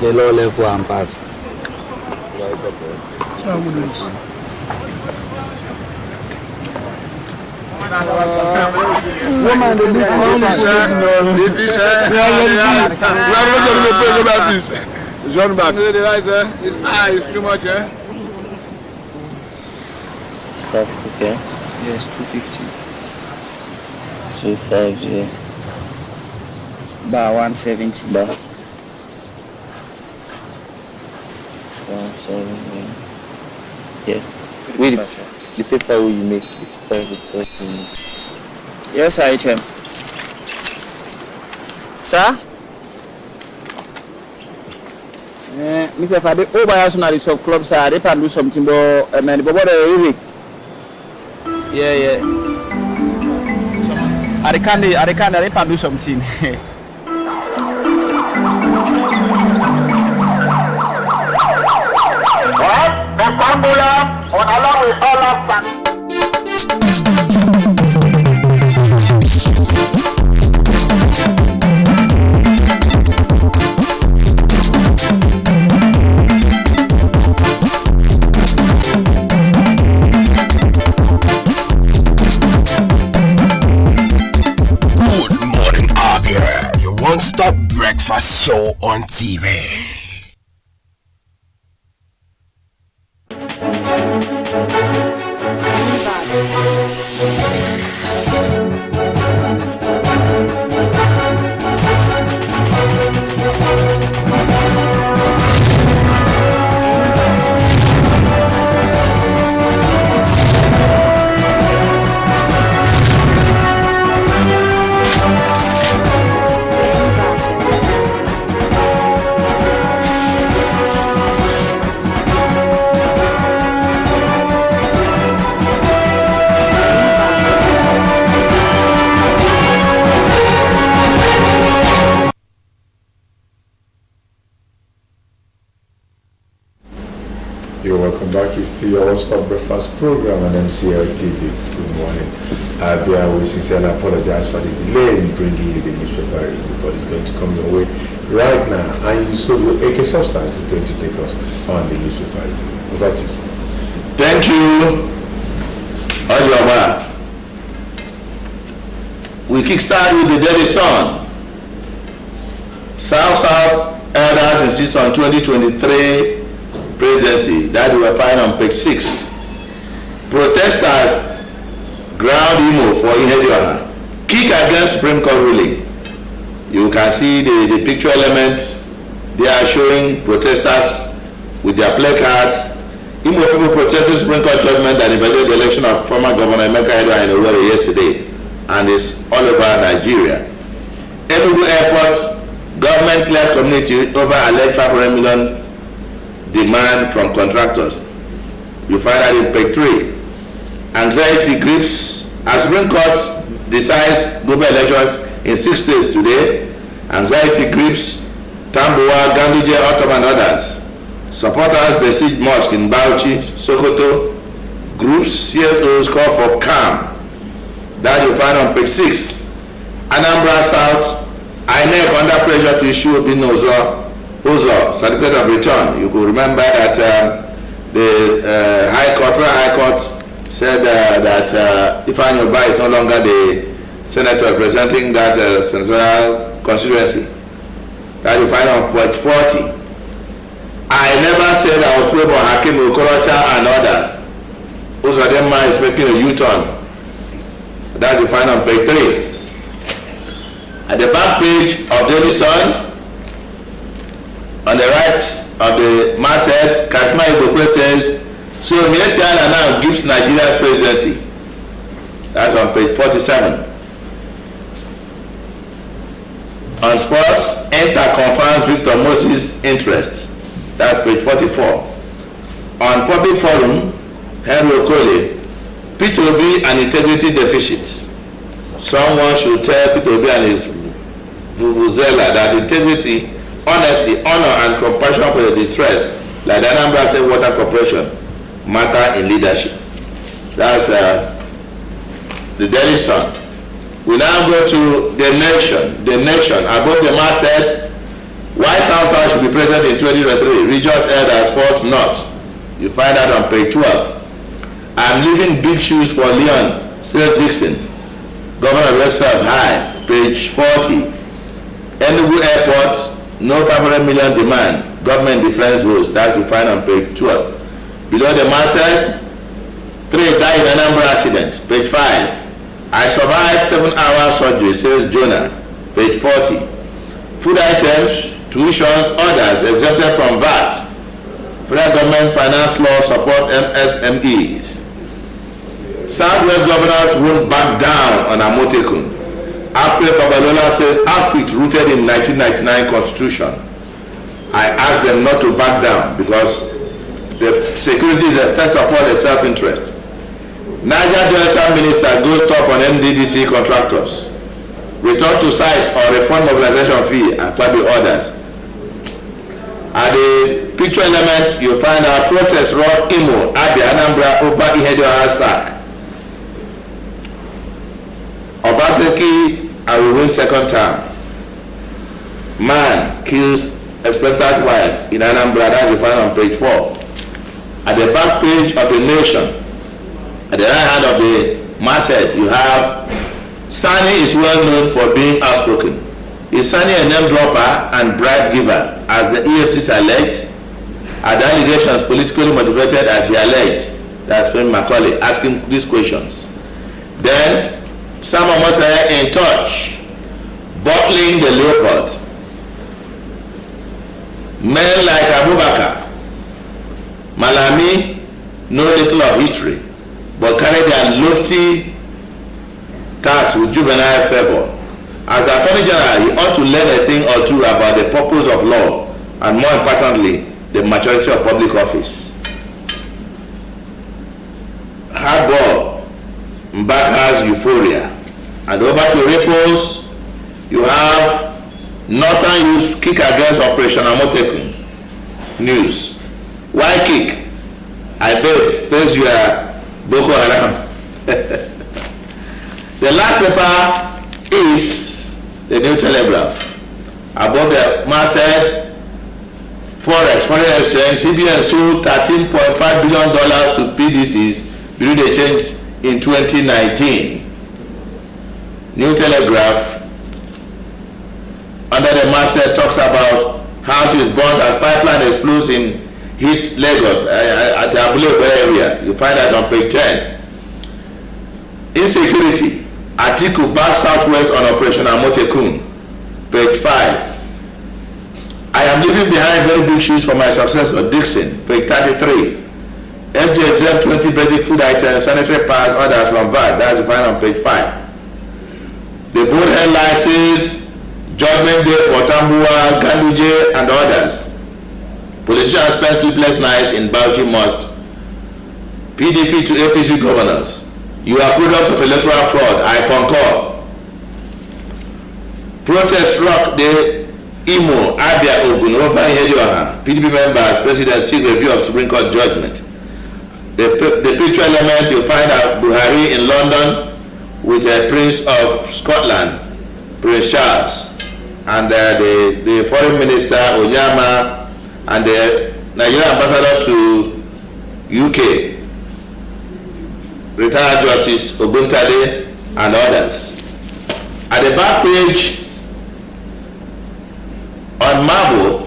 S7: The low level and part.
S6: Woman, the big John back. It's too much, eh?
S3: Stuff, okay?
S7: Yes, 250.
S3: 250.
S7: Bar 170.
S3: Bar 170. Yeah. Wait, the paper will you make? The paper itself you make.
S7: Yes, HM. Sir? Mr. Fade, over here on the shop club, sir, they can do something, but man, but what are you? Yeah. I can't, they can do something.
S5: What? The Bambola, along with all of that.
S22: One-stop breakfast show on TV.
S9: You're welcome back. It's still your one-stop breakfast program on MCL TV. Good morning. We sincerely apologize for the delay in bringing you the newspaper review, but it's going to come your way right now. And so AK Substance is going to take us on the newspaper review. Over to you, sir.
S12: Thank you, Ojoma. We kickstart with the Daily Sun. South elders insist on 2023 presidency. That we will find on page 6. Protesters ground Imo for Ihedioha. Kick against Supreme Court ruling. You can see the picture elements They are showing protesters with their placards. Imo people protesting Supreme Court judgment that invalidated the election of former Governor Emeka Edwa in Owerri yesterday, and it's all over Nigeria. Enugu Airport, government clears community over alleged 500 million demand from contractors. You find that in page 3. Anxiety grips as Supreme Court decides global elections in 6 states today. Anxiety grips Tambuwa, Ganduje, Otom, and others. Supporters besiege mosque in Bauchi, Sokoto. Groups, CSOs call for calm. That you find on page 6. Anambra South, INEC under pressure to issue Obinna Ozo certificate of return. You could remember that the Federal High Court said that Ifeanyi Ubah is no longer the senator representing that senatorial constituency. That you find on page 40. I never said I would pray for Hakim Okorocha and others. Uzodinma is making a U-turn. That you find on page 3. At the back page of Daily Sun, on the right of the masthead, Kasima Igbope says, so Mietiala now gives Nigeria's presidency. That's on page 47. On sports, Enter confirms Victor Moses' interest. That's page 44. On public forum, Henry Okole, P2B and integrity deficit. Someone should tell P2B and his vuvuzela that integrity, honesty, honor, and compassion for the distress, like the Anambra State Water Corporation, matter in leadership. That's the Daily Sun. We now go to the Nation. The Nation, above the masthead, why South should be present in 2023. Regions held as Fort North. You find that on page 12. I'm leaving big shoes for Leon, says Dixon. Governor of Reserve High, page 40. Enugu Airport, no 500 million demand. Government defense rules. That's you find on page 12. Below the masthead, 3 died in Anambra accident. Page 5. I survived 7-hour surgery, says Jonah. Page 40. Food items, tuitions, orders exempted from VAT. Federal government finance law supports MSMEs. Southwest governors won't back down on Amotekun. Alfred Babalola says outfit rooted in 1999 constitution. I ask them not to back down because the security is first of all a self-interest. Niger Delta minister goes tough on NDDC contractors. Return to sites or refund mobilization fee and probably orders. At the picture element, you find our protest rock Imo, Abia, Anambra, Opa, Ihedioha, sack. Obaseki, I will win second term. Man kills expected wife in Anambra, that you find on page 4. At the back page of the Nation, at the right hand of the masthead, you have Sani is well known for being outspoken. Is Sani a name dropper and bribe giver, as the EFCs alleged? Are the allegations politically motivated, as he alleged? That's Femi Macaulay asking these questions. Then, Samuel Mosaya in touch, bottling the leopard. Men like Abubakar, Malami know little of history, but carry their lofty tax with juvenile fervor. As Attorney General, he ought to learn a thing or two about the purpose of law and, more importantly, the maturity of public office. Hardball, Mbaka's euphoria. And over to Repos, you have Northern Youth kick against Operation Amotekun. News. Why kick? I beg, face your Boko Haram. The last paper is the New Telegraph. Above the masthead, Forex, foreign exchange, CBN sold $13.5 billion to PDCs during the change in 2019. New Telegraph, under the masthead, talks about houses burned as pipeline explodes in East Lagos at the Abule area. You find that on page 10. Insecurity. Atiku back Southwest on Operation Amotekun. Page 5. I am I'm leaving behind very big shoes for my successor, Dixon, page 33. FD exempt 20 basic food items, sanitary pads, others from VAT. That's defined on page 5. The board headline says, Judgment Day for Tambuwa, Ganduje, and others. Politicians spend sleepless nights in Bauchi Mosque. PDP to APC governors. You are products of electoral fraud. I concur. Protest rock the Imo, Abia-Ogun, over Hedioha. PDP members, President seek review of Supreme Court judgment. The picture element, you find out Buhari in London with the Prince of Scotland, Prince Charles, and the Foreign Minister Onyama, and the Nigerian Ambassador to UK, retired Justice Oguntade, and others. At the back page, on marble,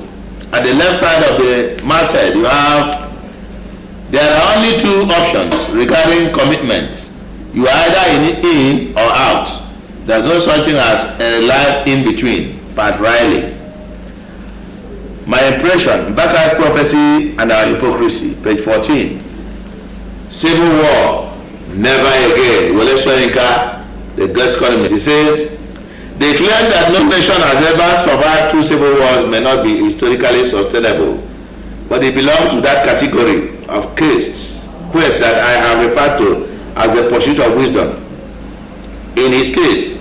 S12: at the left side of the masthead, you have, there are only two options regarding commitment. You are either in or out. There's no such thing as a line in between. Pat Riley. My impression, Baka's prophecy and our hypocrisy, page 14. Civil war, never again. Wole Soyinka, the guest columnist, he says, they claim that no nation has ever survived two civil wars may not be historically sustainable, but it belongs to that category of quest that I have referred to as the pursuit of wisdom. In his case,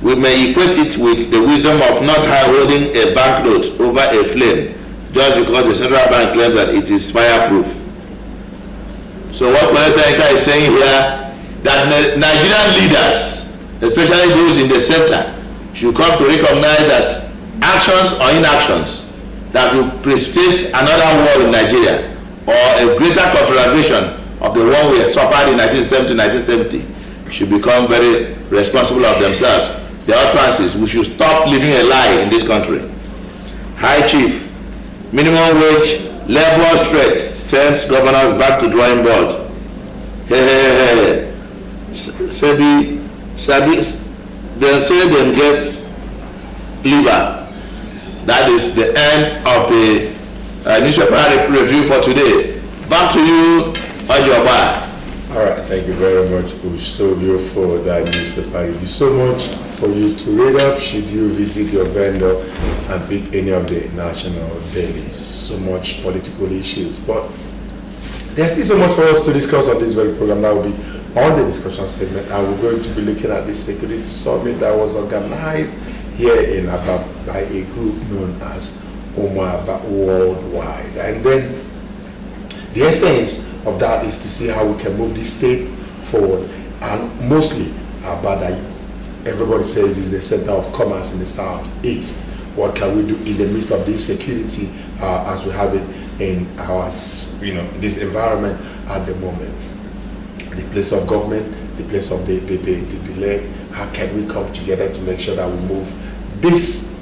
S12: we may equate it with the wisdom of not holding a banknote over a flame just because the central bank claims that it is fireproof. So what Wole Soyinka is saying here, that Nigerian leaders, especially those in the center, should come to recognize that actions or inactions that will precipitate another war in Nigeria or a greater conflagration of the one we suffered in 1970 should become very responsible of themselves. The utterances, we should stop living a lie in this country. High Chief, minimum wage, level threat sends governors back to drawing board. Hey. Sabi, they say them get liver. That is the end of the newspaper review for today. Back to you, Ojoba.
S9: All right, thank you very much, Usobio, for that newspaper review. So much for you to read up should you visit your vendor and pick any of the national dailies. So much political issues, but there's still so much for us to discuss on this very program. That will be on the discussion segment, and we're going to be looking at the security summit that was organized here in Aba by a group known as Aba Worldwide. And then the essence of that is to see how we can move this state forward, and mostly Aba, that everybody says is the center of commerce in the southeast. What can we do in the midst of this security as we have it in our, this environment at the moment? The place of government, the place of the leg. How can we come together to make sure that we move this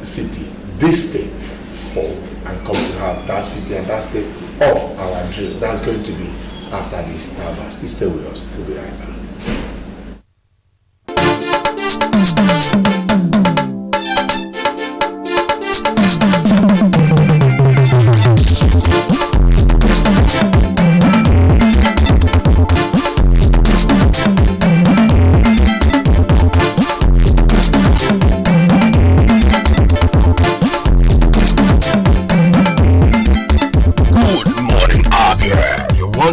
S9: city, this state forward, and come to have that city and that state of our dream? That's going to be after this time. Still stay with us. We'll be right back.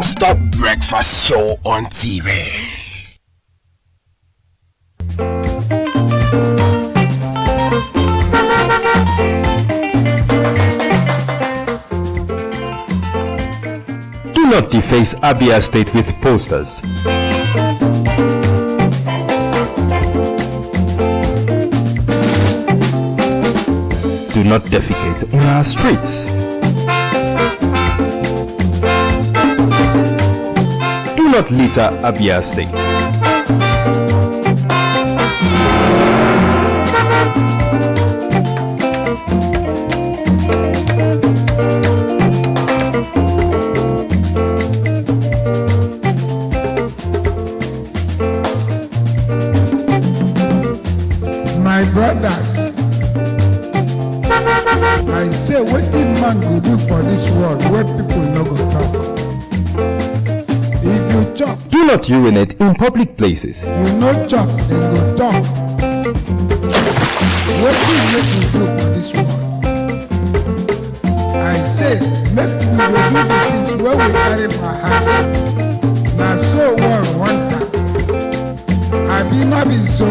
S22: Stop breakfast show on TV.
S20: Do not deface Abia State with posters. Do not defecate on our streets. Do not litter Abia State.
S21: My brothers, I say wetin man go do for this world wey people no go talk. If you chop,
S20: Do not urinate in public places.
S21: you no chop, dem go talk. Wetin make you do for this world? I say make we go do the things wey we carry for heart. Na so world want am. Abi no be so?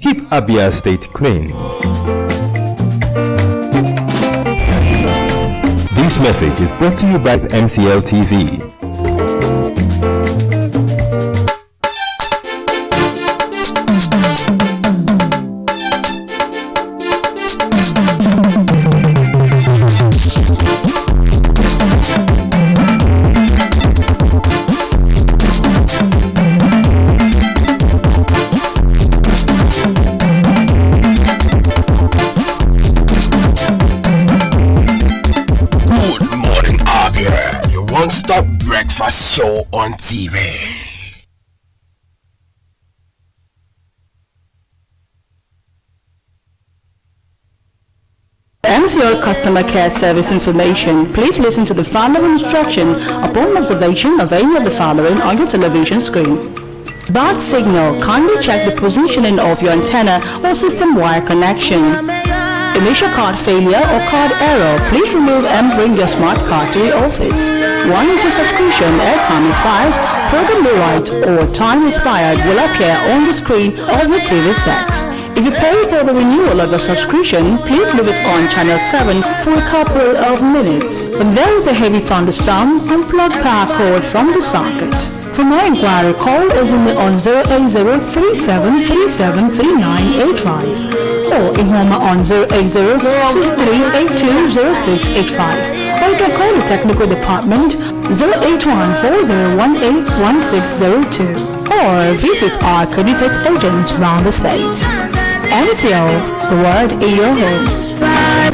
S20: Keep Abia State clean. This message is brought to you by MCL TV.
S22: One-stop breakfast show on TV.
S17: MCL customer care service information. Please listen to the following instruction upon observation of any of the following on your television screen. Bad signal. Kindly check the positioning of your antenna or system wire connection. Initial card failure or card error. Please remove and bring your smart card to the office. Once your subscription airtime expires, program rewrite or time expired will appear on the screen of your TV set. If you pay for the renewal of your subscription, please leave it on channel 7 for a couple of minutes. When there is a heavy thunderstorm, unplug power cord from the socket. For more inquiry, call us on 08037373985 or in Homa on 08063820685. Or you can call the technical department 08140181602 or visit our accredited agents around the state. MCL, the word in your home.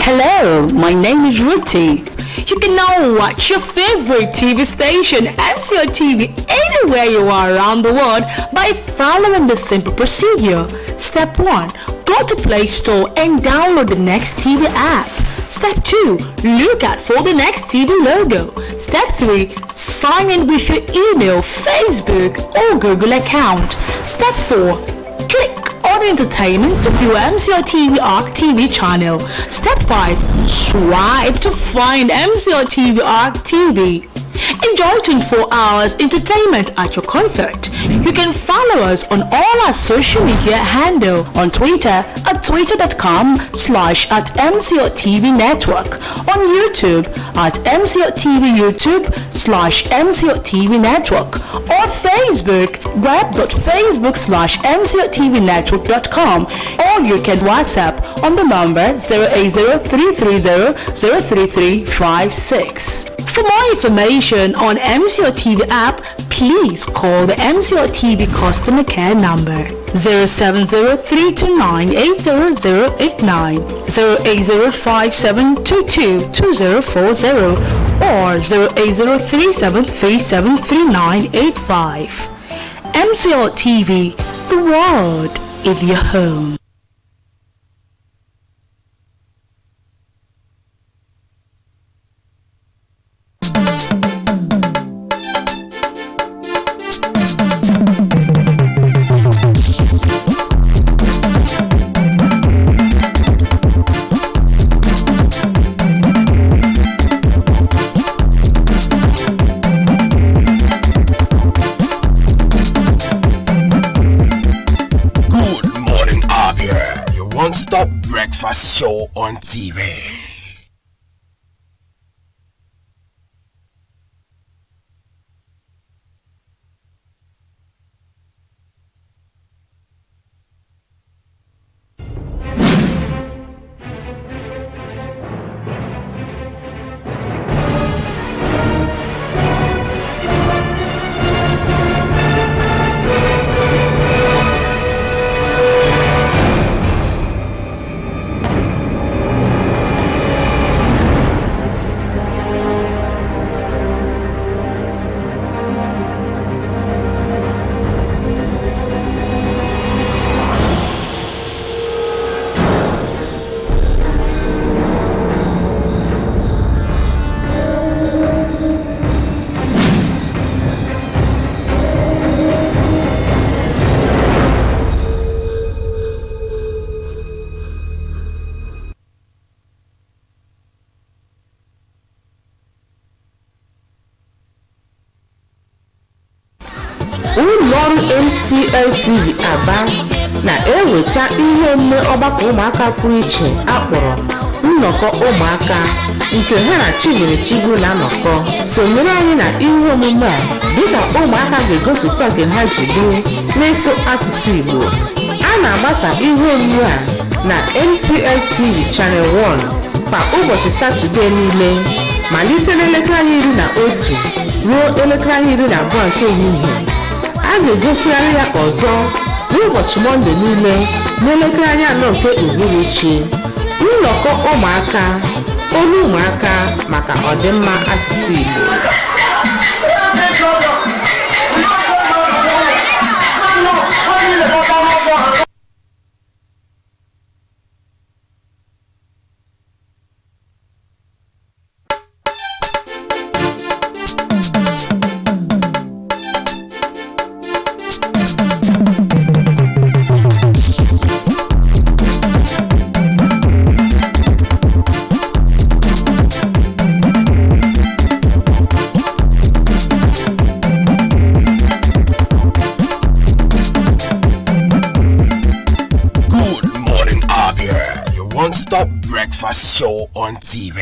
S17: Hello, my name is Ruthie. You can now watch your favorite TV station, MCL TV, anywhere you are around the world by following the simple procedure. Step 1. Go to Play Store and download the Next TV app. Step 2. Look out for the Next TV logo. Step 3. Sign in with your email, Facebook or Google account. Step 4. Click on Entertainment to view MCL TV ARC TV channel. Step 5. Swipe to find MCL TV ARC TV. Enjoy 24 hours entertainment at your comfort. You can follow us on all our social media handle on Twitter at twitter.com/@MCLTV Network, on YouTube at MCLTV YouTube/MCLTV Network, or Facebook web.facebook/MCLTVNetwork.com, or you can WhatsApp on the number 08033303356. For more information on MCL TV app, please call the MCL TV customer care number 07032980089, 08057222040, or 08037373985. MCL TV, the world in your home.
S22: One-stop breakfast show on TV.
S8: MCLTV Aba na-eweta ihe omume ọgbakọ ụmụaka pụrụ iche akpọrọ nnọkọ ụmụaka nke ha na Chinyere Chigbu na-anọkọ. Sonyere anyị na ihe omume a dịka ụmụaka ga-egosipụta nke ha ji bụrụ n'ịsụ asụsụ Igbo. A na-agbasa ihe omume a na MCLTV Channel 1 kwa ụbọchị Satọde niile malite n'elekere 11 ruo elekere 12 nke ehihie. A ga-egosigharị ya ọzọ n'ụbọchị Mọnde niile n'elekere 4 nke uhuruchi. Nnọkọ ụmụaka, olu ụmụaka maka ọdịmma asụsụ Igbo.
S22: One-stop breakfast show on TV.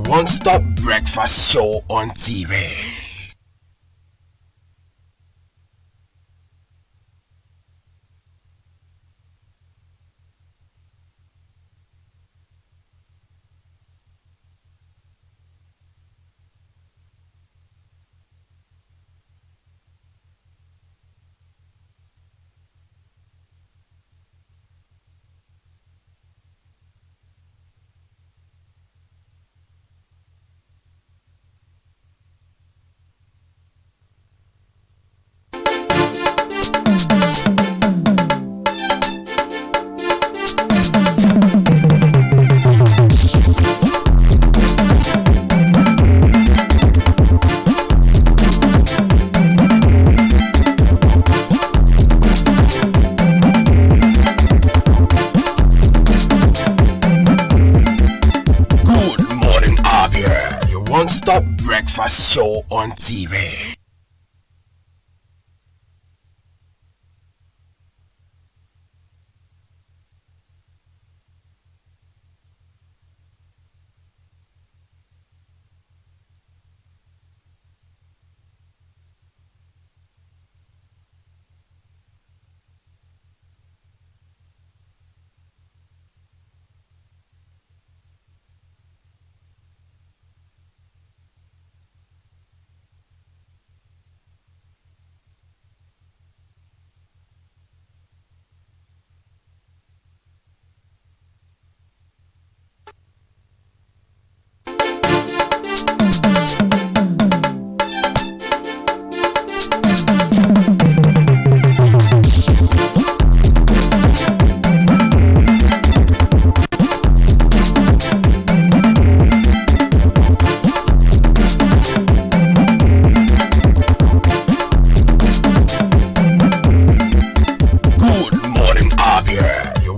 S22: One-stop breakfast show on TV. One-stop breakfast show on TV.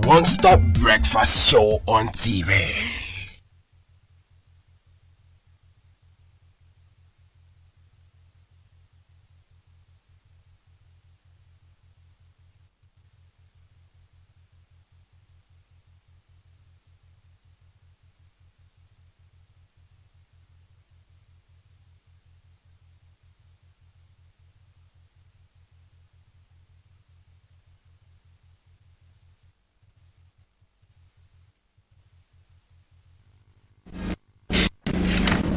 S22: One-stop breakfast show on TV.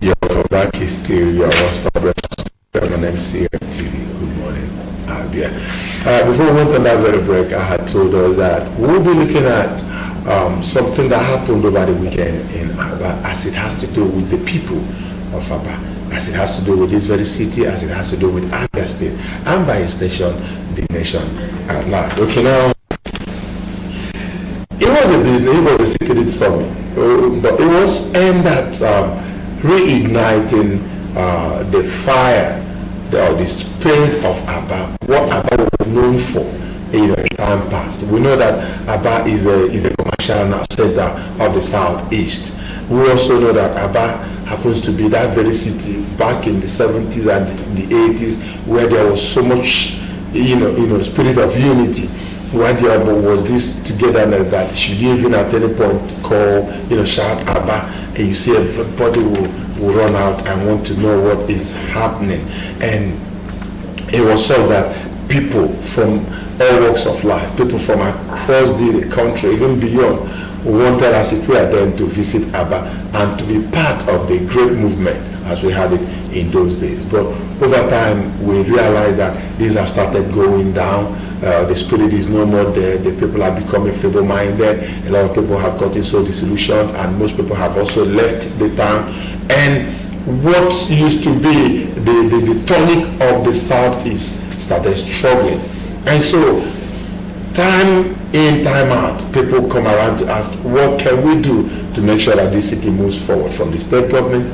S9: Welcome back. It's still your one-stop breakfast on MCL TV. Good morning, Abia. Abia. Before we went on that very break, I had told us that we'll be looking at something that happened over the weekend in Aba, as it has to do with the people of Aba, as it has to do with this very city, as it has to do with Abia State, and by extension, the nation at large. Okay, now, it was a business, it was a security summit, but it was aimed at reigniting the fire, the spirit of Aba, what Aba was known for in time past. We know that Aba is a commercial center of the southeast. We also know that Aba happens to be that very city back in the 70s and the 80s where there was so much spirit of unity, where there was this togetherness that should you even at any point call, shout Aba, and you see everybody will run out and want to know what is happening. And it was so that people from all walks of life, people from across the country, even beyond, wanted as it were then to visit Aba and to be part of the great movement as we had it in those days. But over time, we realized that these have started going down. The spirit is no more there. The people are becoming feeble-minded. A lot of people have gotten so disillusioned, and most people have also left the town. And what used to be the tonic of the Southeast started struggling. And so, time in, time out, people come around to ask, what can we do to make sure that this city moves forward, from the state government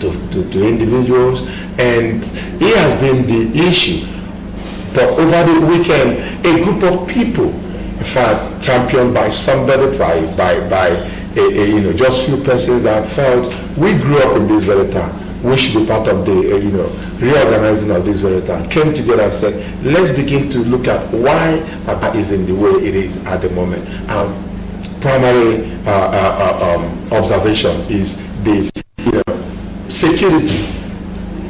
S9: to individuals? And it has been the issue. But over the weekend, a group of people, in fact, championed by somebody, by just few persons that felt we grew up in this very town, we should be part of the reorganizing of this very town, came together and said, let's begin to look at why Aba is in the way it is at the moment. Primary observation is the security.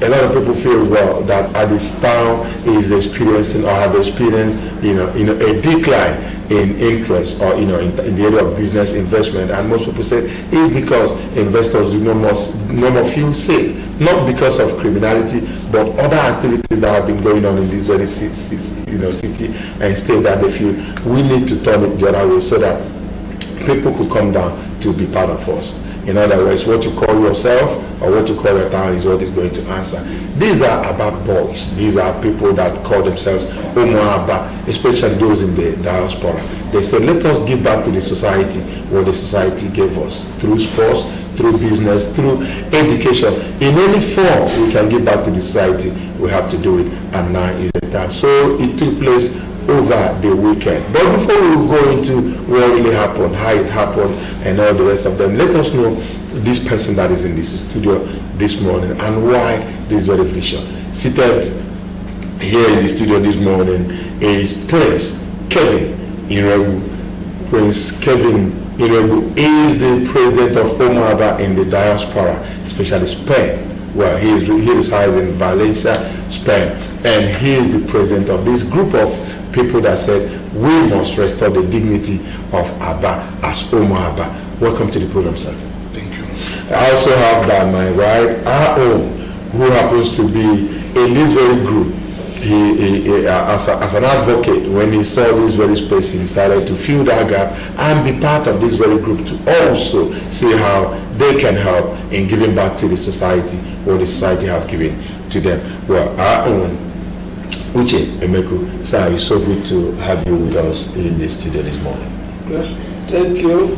S9: A lot of people feel that this town is experiencing or have experienced a decline in interest or in the area of business investment, and most people say it's because investors do no more feel safe, not because of criminality but other activities that have been going on in this very city and state, that they feel we need to turn it the other way so that people could come down to be part of us. In other words, what you call yourself or what you call your town is what is going to answer. These are Aba boys. These are people that call themselves Omo Aba, especially those in the diaspora. They said, let us give back to the society what the society gave us, through sports, through business, through education. In any form we can give back to the society, we have to do it, and now is the time. So it took place over the weekend. But before we go into what really happened, how it happened, and all the rest of them, let us know this person that is in this studio this morning and why this very vision. Seated here in the studio this morning is Prince Kevin Iregu. Prince Kevin Iregu is the president of Omo Aba in the diaspora, especially Spain. Well, he resides in Valencia, Spain, and he is the president of this group of people that said we must restore the dignity of Aba as Omo Aba. Welcome to the program, sir.
S21: Thank you.
S9: I also have by my right our own, who happens to be in this very group. He as an advocate, when he saw this very space, he decided to fill that gap and be part of this very group to also see how they can help in giving back to the society what the society have given to them. Well, our own Uche Emeku, sir, it's so good to have you with us in the studio this morning.
S10: Thank you,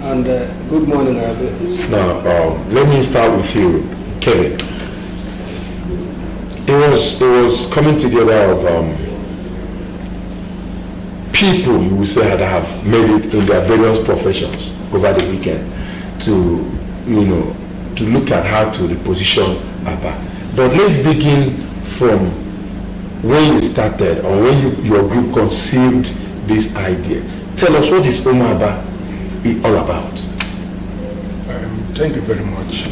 S10: and good morning, everyone.
S9: Now, let me start with you, Kevin. It was coming together of people, you would say, that have made it in their various professions over the weekend to look at how to reposition Aba. But let's begin from when you started or when your group conceived this idea. Tell us, what is Omo Aba all about?
S21: Thank you very much.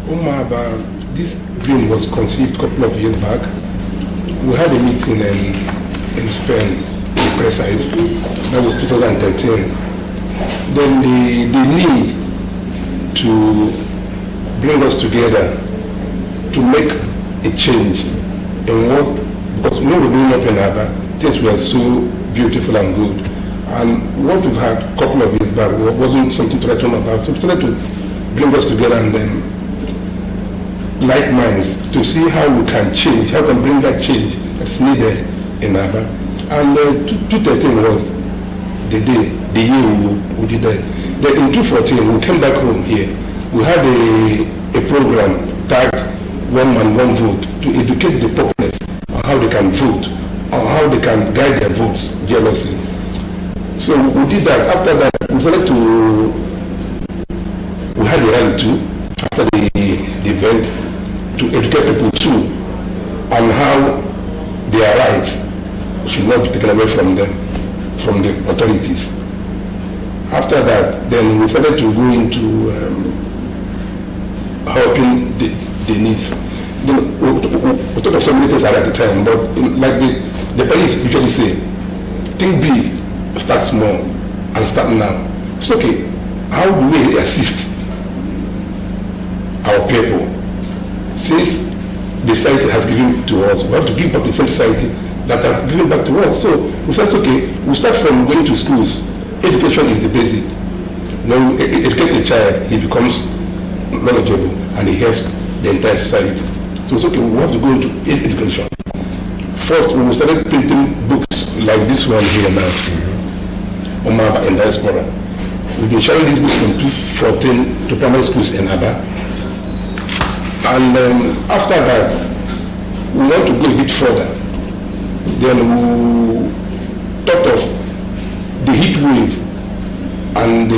S21: Omo Aba, this dream was conceived a couple of years back. We had a meeting in Spain, in Precise, that was 2013. Then the need to bring us together to make a change in what, because when we were doing up in Abba, things were so beautiful and good. And what we've had a couple of years back wasn't something to write home about. So we started to bring us together and then like minds to see how we can change, how we can bring that change that's needed in Abba. And 2013 was the year we did that. Then in 2014, we came back home here. We had a program tagged One Man, One Vote to educate the populace on how they can vote, on how they can guide their votes jealously. So we did that. After that, we started we had a rally too, after the event, to educate people too on how their rights should not be taken away from them, from the authorities. After that, then we started to go into helping the needs. We thought of so many things at the time, but like the police usually say, think big, start small, and start now. It's okay. How do we assist our people? Since the society has given to us, we have to give back to the same society that have given back to us. So we said, okay, we start from going to schools. Education is the basic. When you educate a child, he becomes knowledgeable and he helps the entire society. So it's okay, we have to go into education. First, we started printing books like this one here now, Omaba and Diaspora. We've been sharing these books from 2014 to primary schools in Abba. And after that, we want to go a bit further. Then we thought of the heat wave and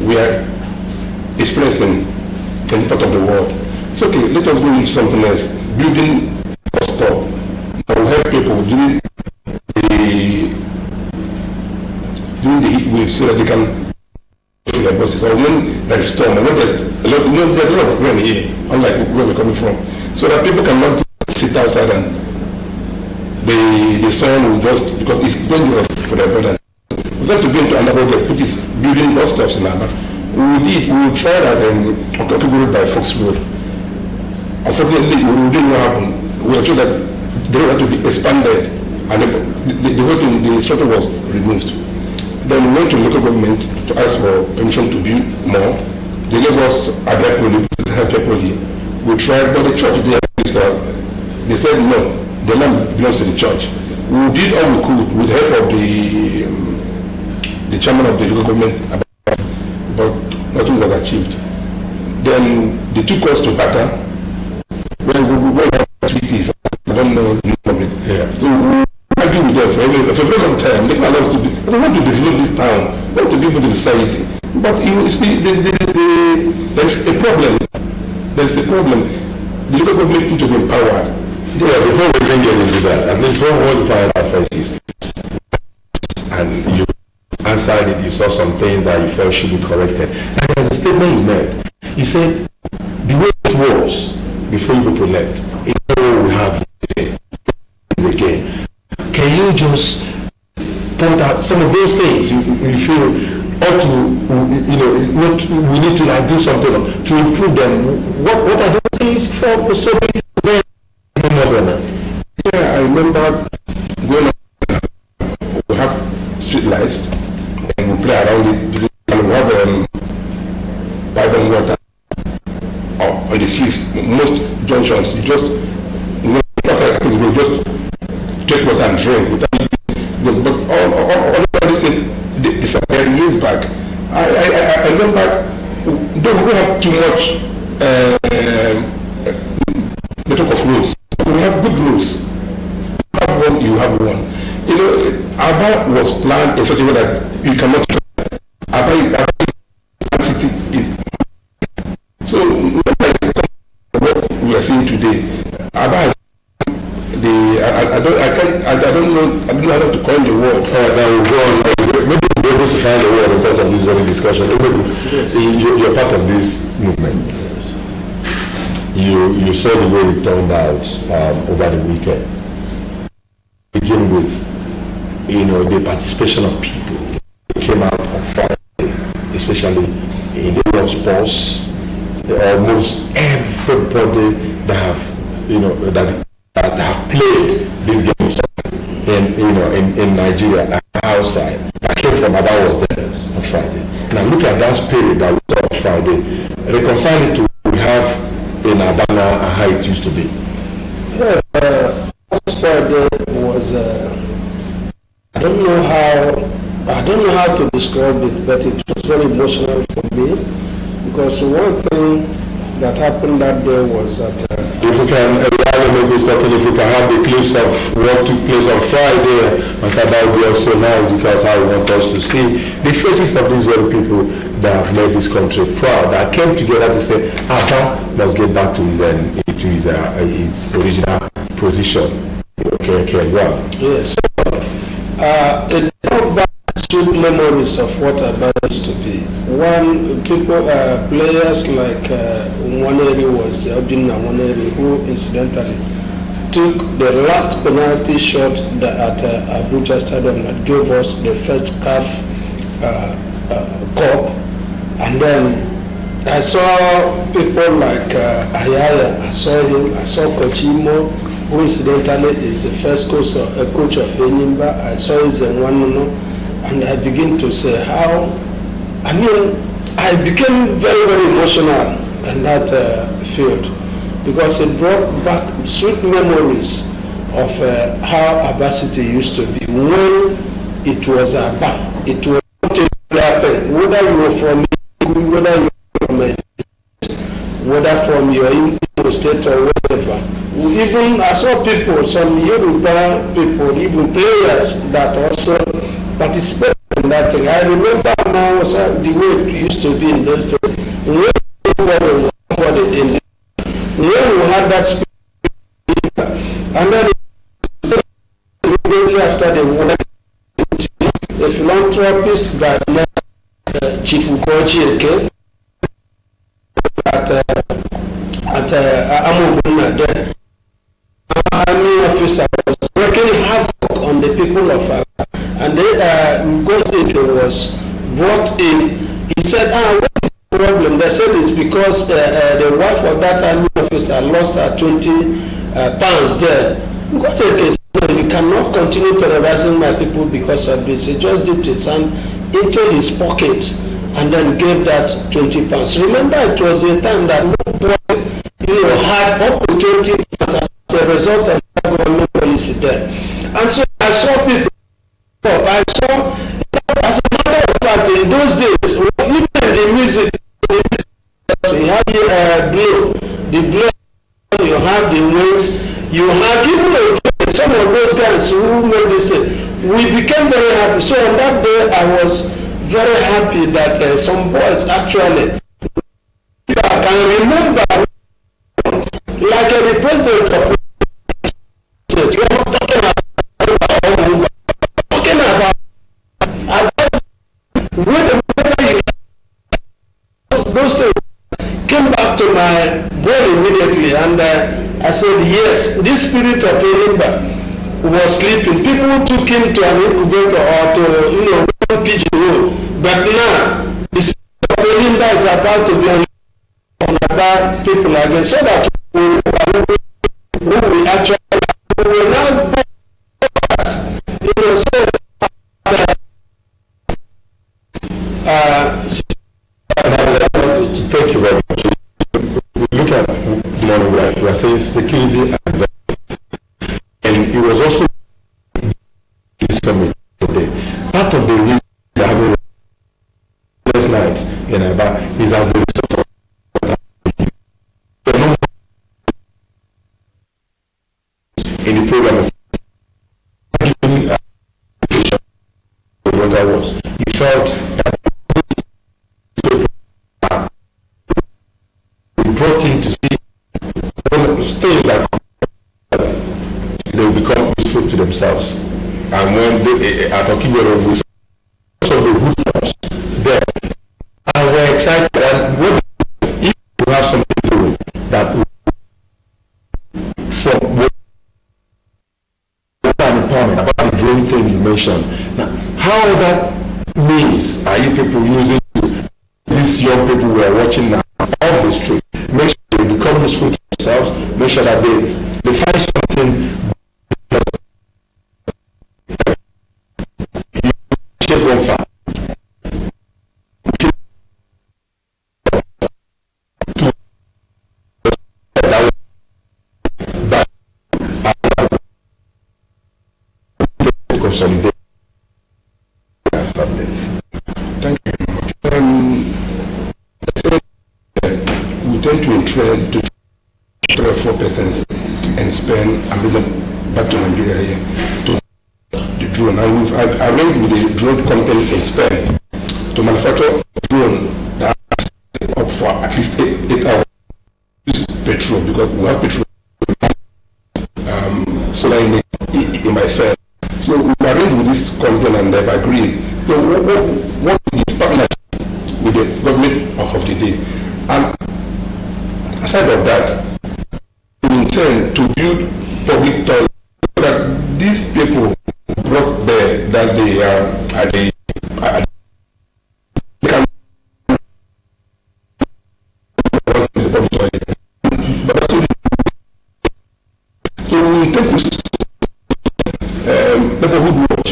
S21: we are experiencing in this part of the world. It's okay, let us go into something else. Building a stop that will help people during the heat wave so that they can go to their buses. Or when there is storm, or when there's a lot of rain here, unlike where we're coming from. So that people cannot sit outside and the sun will just, because it's dangerous for their brother. We have to go into another way, put this building bus stops in Abba. We tried that in Okokigo Road by Fox Road. Unfortunately, we didn't know what happened. We were told that the road had to be expanded and the structure was removed. Then we went to local government to ask for permission to build more. They gave us Abia-Jan.20.2020. We tried, but the church, they said no, the land belongs to the church. We did all we could with the help of the chairman of the local government, but nothing was achieved. Then they took us to Bata, where we had activities. I don't know the name of it. Yeah. So we argued with them for a very long time. They allow us to they want to develop this town, they want to give it to the society. But you see, there is a problem. There is a problem. The local government need to be empowered.
S9: Yeah, before we can get into that, at least one word to find out first is, and you answered it, you saw some things that you felt should be corrected. And there's a statement you made. You said, the way it was before you people left, it's not what we have today. Again. Can you just point out some of those things you feel ought to, what we need to like do something to improve them? What are those things for so many?
S21: Yeah, I remember going on, we have street lights and we play around it, and we have pipe and water on the streets. Most junctions, you just take water and drink. But all these things disappeared years back. I remember, though we don't have too much network of roads. We have good roads. You have one, you have one. Abba was planned in such a way that you cannot Abba is city. So what we are seeing today, Abba is I don't know how to coin the word.
S9: That will go on. Maybe we'll be able to find the word in terms of this very discussion. You're part of this movement. You saw the way it turned out over the weekend. Begin with, the participation of people who came out on Friday, especially in the world of sports. Almost everybody that have that have played this game of soccer in Nigeria and outside. I came from Abia was there on Friday. Now look at that spirit that we saw on Friday. Reconcile it to what we have in Adana and how it used to be.
S10: Last Friday was I don't know how to describe it, but it was very emotional for me because one thing that happened that day was that
S9: if we can if we can have the clips of what took place on Friday, that would be also nice because I want us to see the faces of these very people that have made this country proud, that came together to say Abba must get back to his original position. Okay, well.
S10: Yes. It brought back sweet memories of what Abba used to be. Players like Nwaneri was Obinna Nwaneri, who incidentally took the last penalty shot at Abuja Stadium that gave us the first CAF cup. And then I saw people like Ayaya, I saw him, I saw Kochimo, who incidentally is the first coach of Enyimba. I saw his Nwanuno, and I began to say how, I became very, very emotional in that field because it brought back sweet memories of how Abba City used to be when it was Abba. It was whether you were from whether from your Imo state or whatever. Even I saw people, some Yoruba people, even players that also participated in that thing. I remember now the way it used to be in those days. When we had that spirit, and then immediately after the war, a philanthropist by Chief Ukochi came at Amobuna there. Army officer was working havoc on the people of Abba, and Ukochi was brought in. He said, what is the problem? They said it's because the wife of that army officer lost her 20 pounds there. Ukochi said, you cannot continue terrorizing my people because of this. He just dipped his hand into his pocket and then gave that 20 pounds. Remember, it was a time that nobody had up to 20 pounds as a result of that government policy there. And so I saw people, as a matter of fact, in those days, even the music, we had the blow, you have the wings, you have even some of those guys who made this thing. We became very happy. So on that day, I was very happy that some boys actually, I can remember, like the president of we are not talking about those things came back to my brain immediately, and I said, yes, this spirit of Enyimba was sleeping. People took him to an incubator or to, one pigeon. But now, the spirit of Enyimba is about to be on about people again, so that we actually will now
S9: thank you very much. Look at money, we are saying security and it was also summit today. Part of the reason having last night in Abba is as a result of in the program of what that was. You felt that we brought in to see things like they will become useful to themselves. And when they are talking about also the rooftops there, and we're excited. And what if we have something doing that for empowerment about the drone thing you mentioned. Now, how that means are you people using these young people who are watching now off the street? Make sure they become useful to themselves. Make sure that they up there.
S21: Thank you very much. We tend to trade to 4 persons and spend and bring them back to Nigeria here to the drone. And we've arranged with the drone company in Spain to manufacture a drone that up for at least 8 hours. Petrol, because we have petrol solar in my firm. So we arranged with this company and they've agreed. So what is partnership with the government of the day? And aside of that, we intend to build public toilets so that these people brought there that they can the public toilet. So we take this neighborhood watch.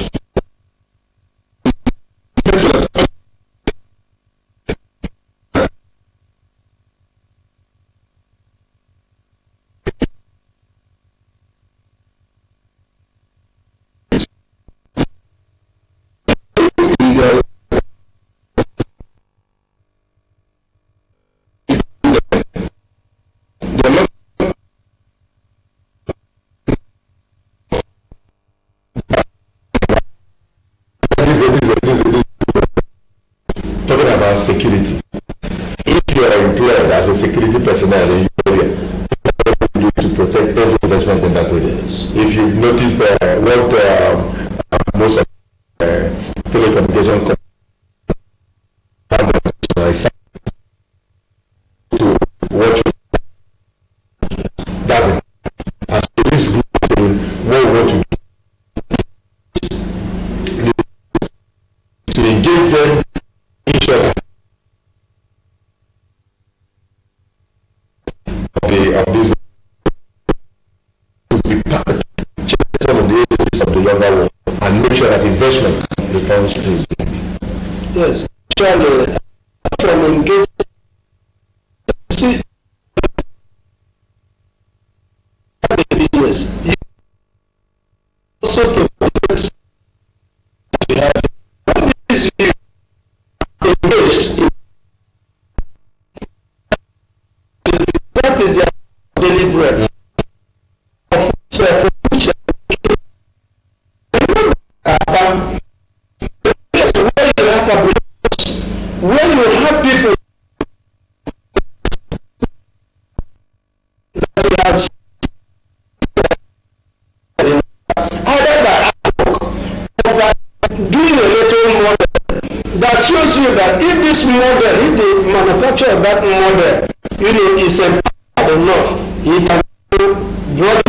S9: Talking about security. If you are employed as a security personnel in your area, you need to protect every investment in that area. If you notice what most of telecommunication companies to watch, that's it. As to this group, what we want to engage them each other of this to be part of some of the agencies of the younger world and make sure that investment returns to it.
S10: Yes, actually, from engage. See, the business. You also to have that is their daily bread. When you have people doing a little model that shows you that if this model, if the manufacturer of that model, is empowered enough, he can brought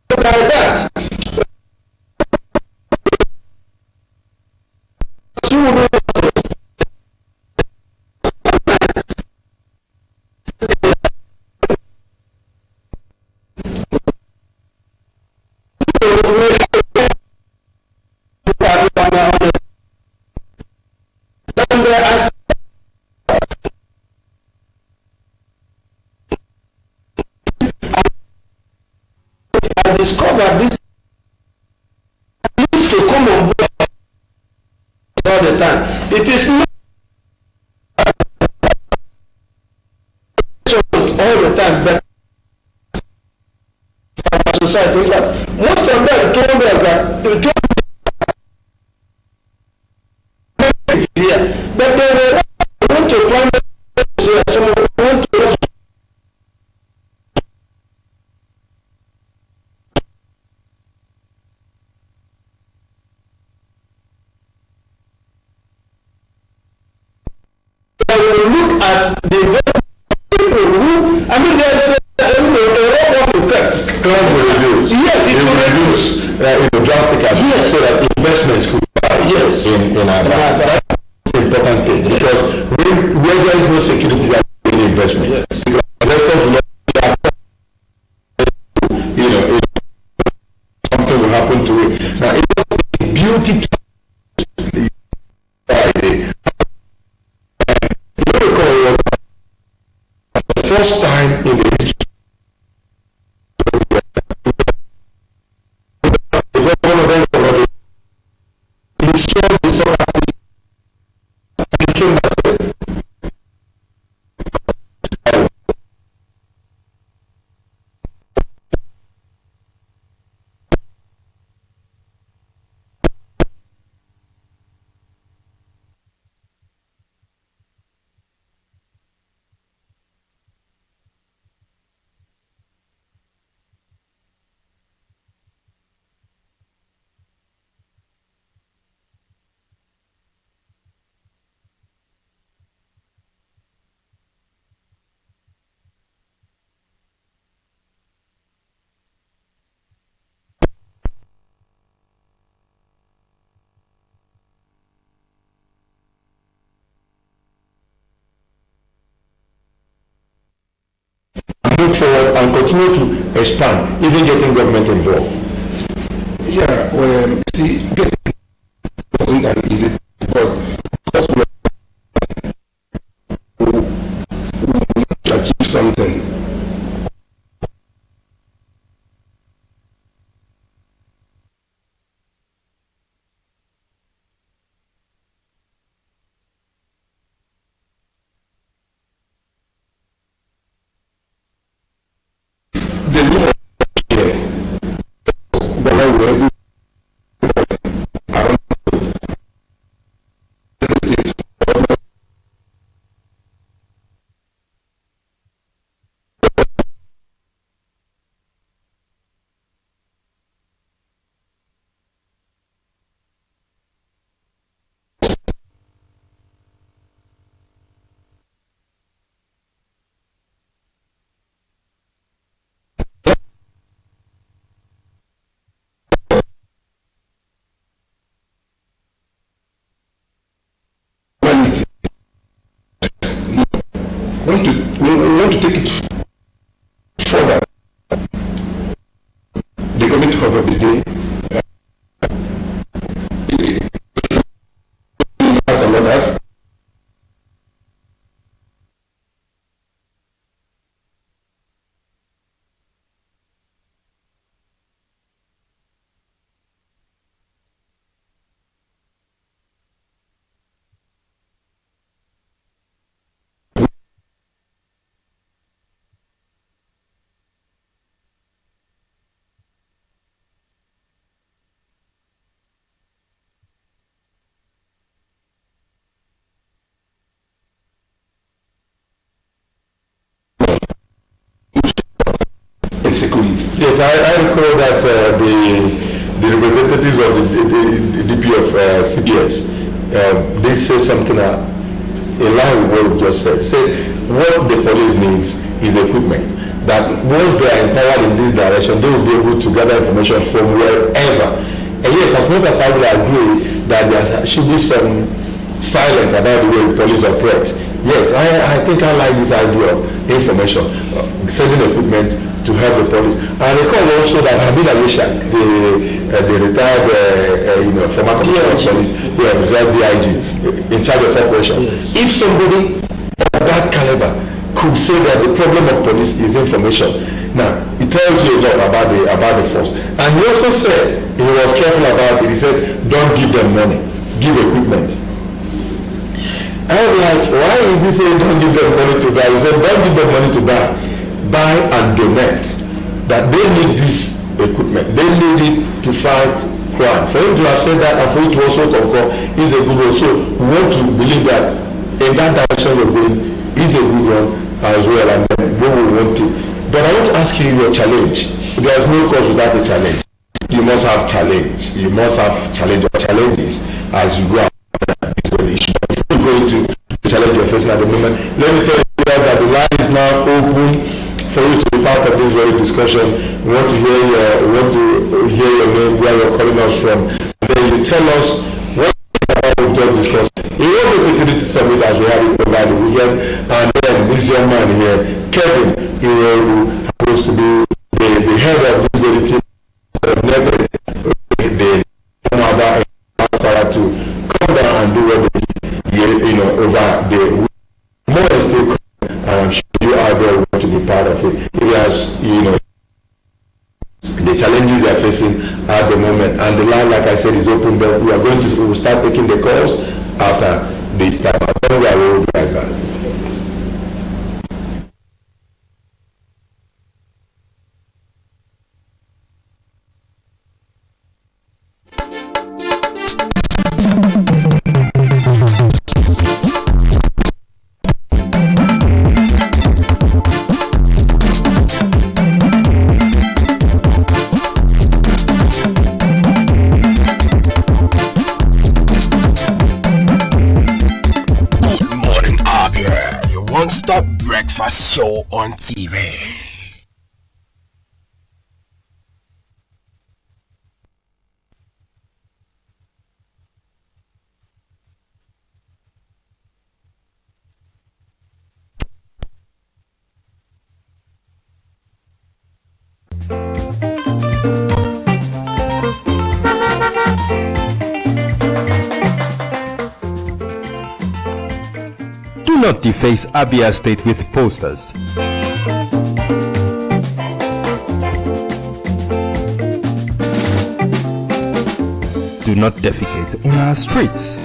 S10: by that. Discover this needs to come on board all the time. It is not all the time, but society. In fact, most of them told us that but they want to plan someone want to look at the people who, I mean, there's a rub-off effect.
S9: Crime will reduce.
S10: Yes, it will reduce.
S9: Drastically, yes. So that investments could
S10: yes.
S9: in our bank. That's the important thing, because where there is no security, there is no investment. Yes. Because investors will not something will happen to it. Now, it was a beauty to the first time in the history he saw this forward and continue to expand, even getting government involved?
S21: Yeah, well, see, getting wasn't an easy, but because we achieve something. The law the law will we want to take it further. The government of the day as a others.
S9: Yes, I recall that the representatives of the DP of CBS, they say something in line with what you just said. Say what the police needs is equipment. That once they are empowered in this direction, they will be able to gather information from wherever. And yes, as much as I would agree that there should be some silence about the way the police operate, yes, I think I like this idea of information, sending equipment to help the police. And recall also that Hamid Awishak, the retired former commissioner of police, retired DIG, in charge of operations. Yes. If somebody of that caliber could say that the problem of police is information, now it tells you a lot about the force. And he also said, he was careful about it, he said, don't give them money, give equipment. I was like, why is he saying don't give them money to buy? He said, don't give them money to buy and donate. That they need this equipment, they need it to fight crime. For him to have said that and for it to also concur is a good one. So we want to believe that in that direction we're going is a good one as well, and then we will want to. But I want to ask you your challenge. There is no cause without a challenge. You must have challenge. You must have challenge or challenges as you go out. If you're going to challenge you're facing at the moment, let me tell you that the line is now open for you to be part of this very discussion. We want to hear your name, where you're calling us from, and then you tell us what we've just discussed. It was a security summit as we had it over the weekend, and then this young man here, Kevin, who happens to be the head of this very team, to come down and do what they over the more is still coming, and I'm sure you are there want to be part of it. It has, the challenges they are facing at the moment, and the line, like I said, is open. But we will start taking the calls after this time. I will be right back.
S22: Stop breakfast show on TV.
S20: Do not deface Abia State with posters. Do not defecate on our streets.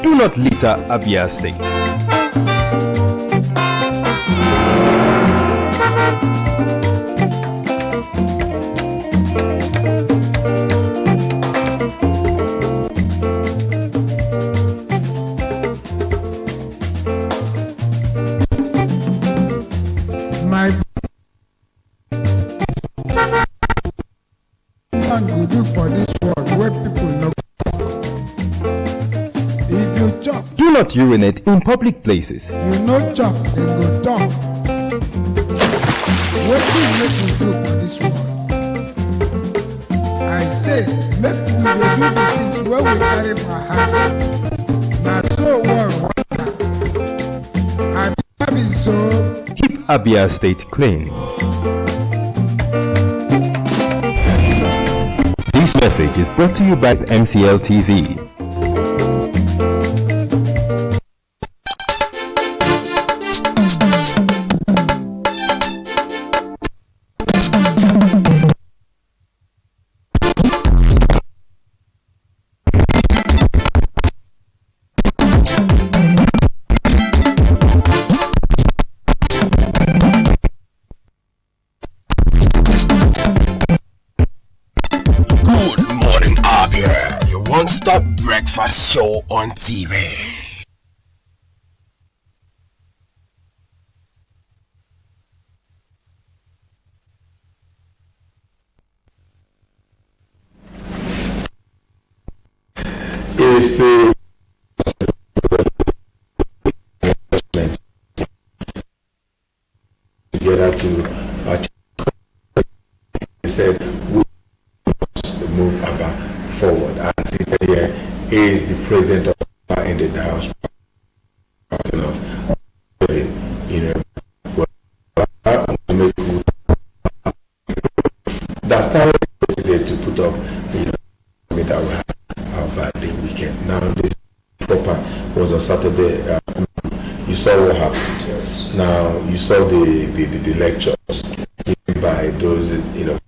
S20: Do not litter Abia State.
S11: You do for this world where people know. If you chop,
S20: Do not urinate in public places.
S11: you know chop, then go talk. What do you make you do for this world? I say, make we dey do the things where we carry for heart. Now so world wonder. I be having so.
S20: Keep Abia State clean. This message is brought to you by MCL TV.
S22: One-stop breakfast show on TV.
S9: Is to together to said we move Abba forward, and sitting here is the president of in the House, that started yesterday to put up, that we have our birthday weekend. Now this proper was on Saturday. You saw what happened. Now you saw the lectures given by those, the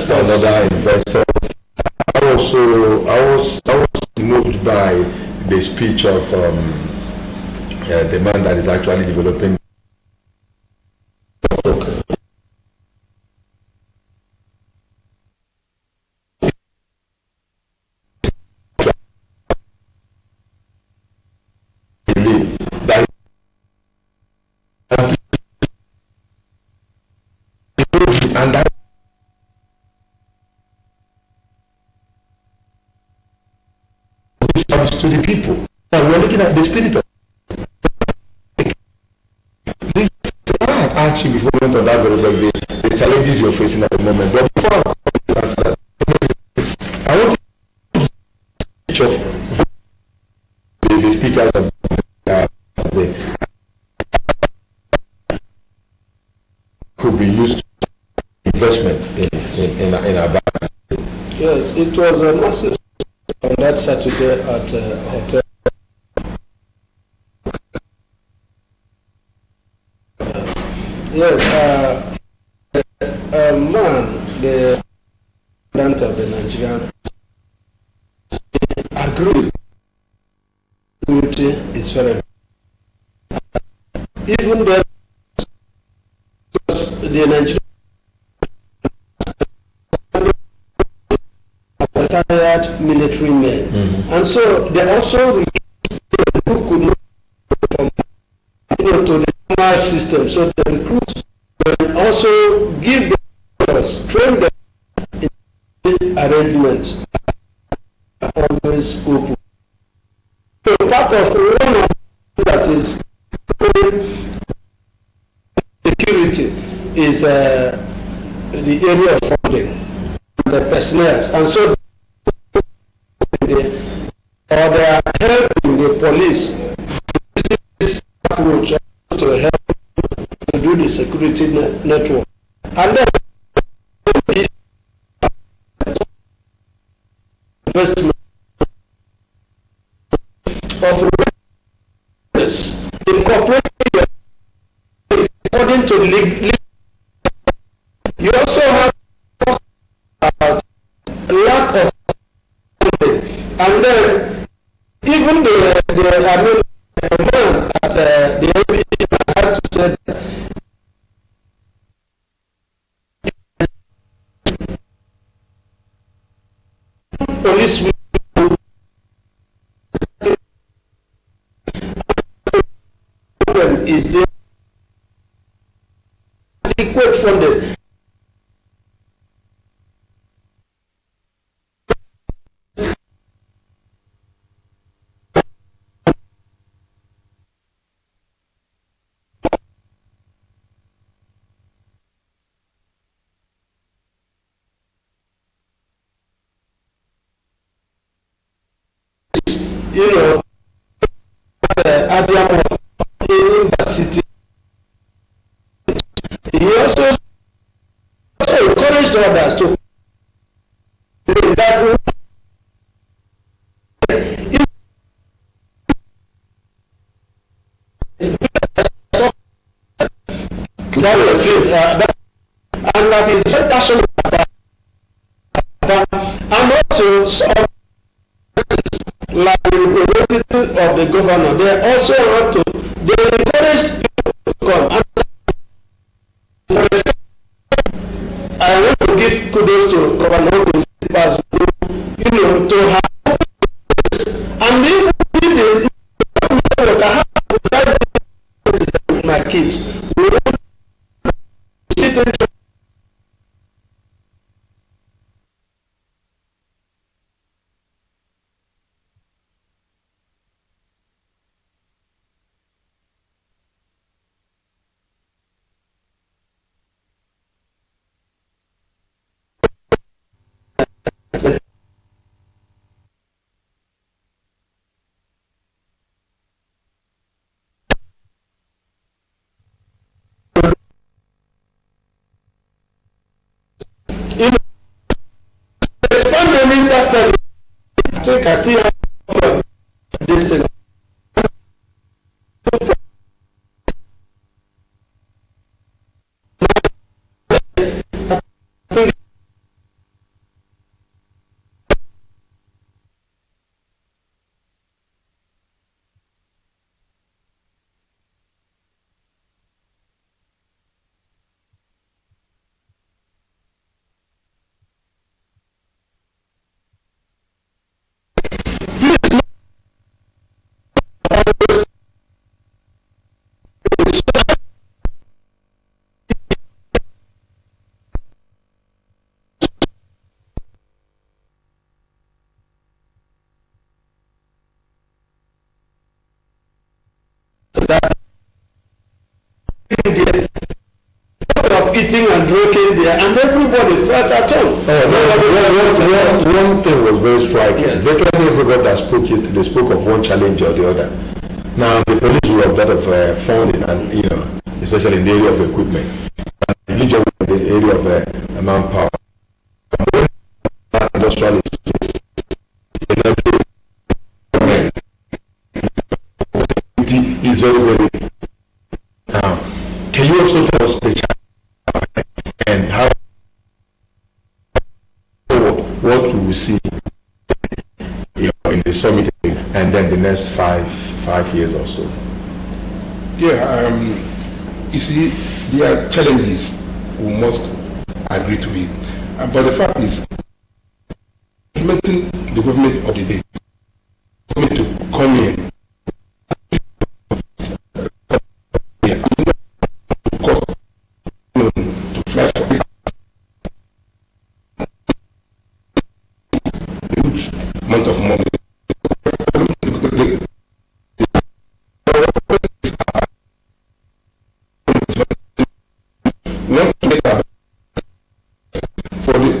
S9: another investor. I was moved by the speech of the man that is actually developing and that to the people. Now we're looking at the spirit of this. I asked you before we went on that very like the challenges you're facing at the moment. But before I come to answer that, I want to speech of the speakers of could be used to investment in our bank.
S10: Yes, it was a massive on that Saturday at a hotel. Yes, a man, the president of the Nigerian, agreed security is very important. Even though the Nigerian retired military men, and so they also who could not to the normal system. So the recruits can also give them, train them in arrangements always open. So part of one of that is security is the area of funding, the personnel, and so they are helping the police using this approach to help to do the security network. And then investment of this incorporating according to legal. You also have lack of funding, and then even the man at the ABA had to say police is the adequate funding. You know, Abia-Jan in the city. He also encouraged others to that and that is very passionate about and also some like the representative of the governor, they also have to, they encourage people to come. And I want to give kudos to Governor you know, to have and even the I have with my kids. We want to sit in I think I still have this thing. Eating and drinking there, and everybody felt at home.
S9: One thing was very striking. Yes. Virtually everybody that spoke yesterday spoke of one challenge or the other. Now the police will have a lot of funding, and you know, especially in the area of equipment, and the religion in the area of manpower. Industrial is very, very. Now, can you also tell us the and how what we will see, you know, in the summit and then the next five years or so?
S21: Yeah, you see, there are challenges we must agree to it, but the fact is, implementing the government of the day, to come in. Amount of money. For the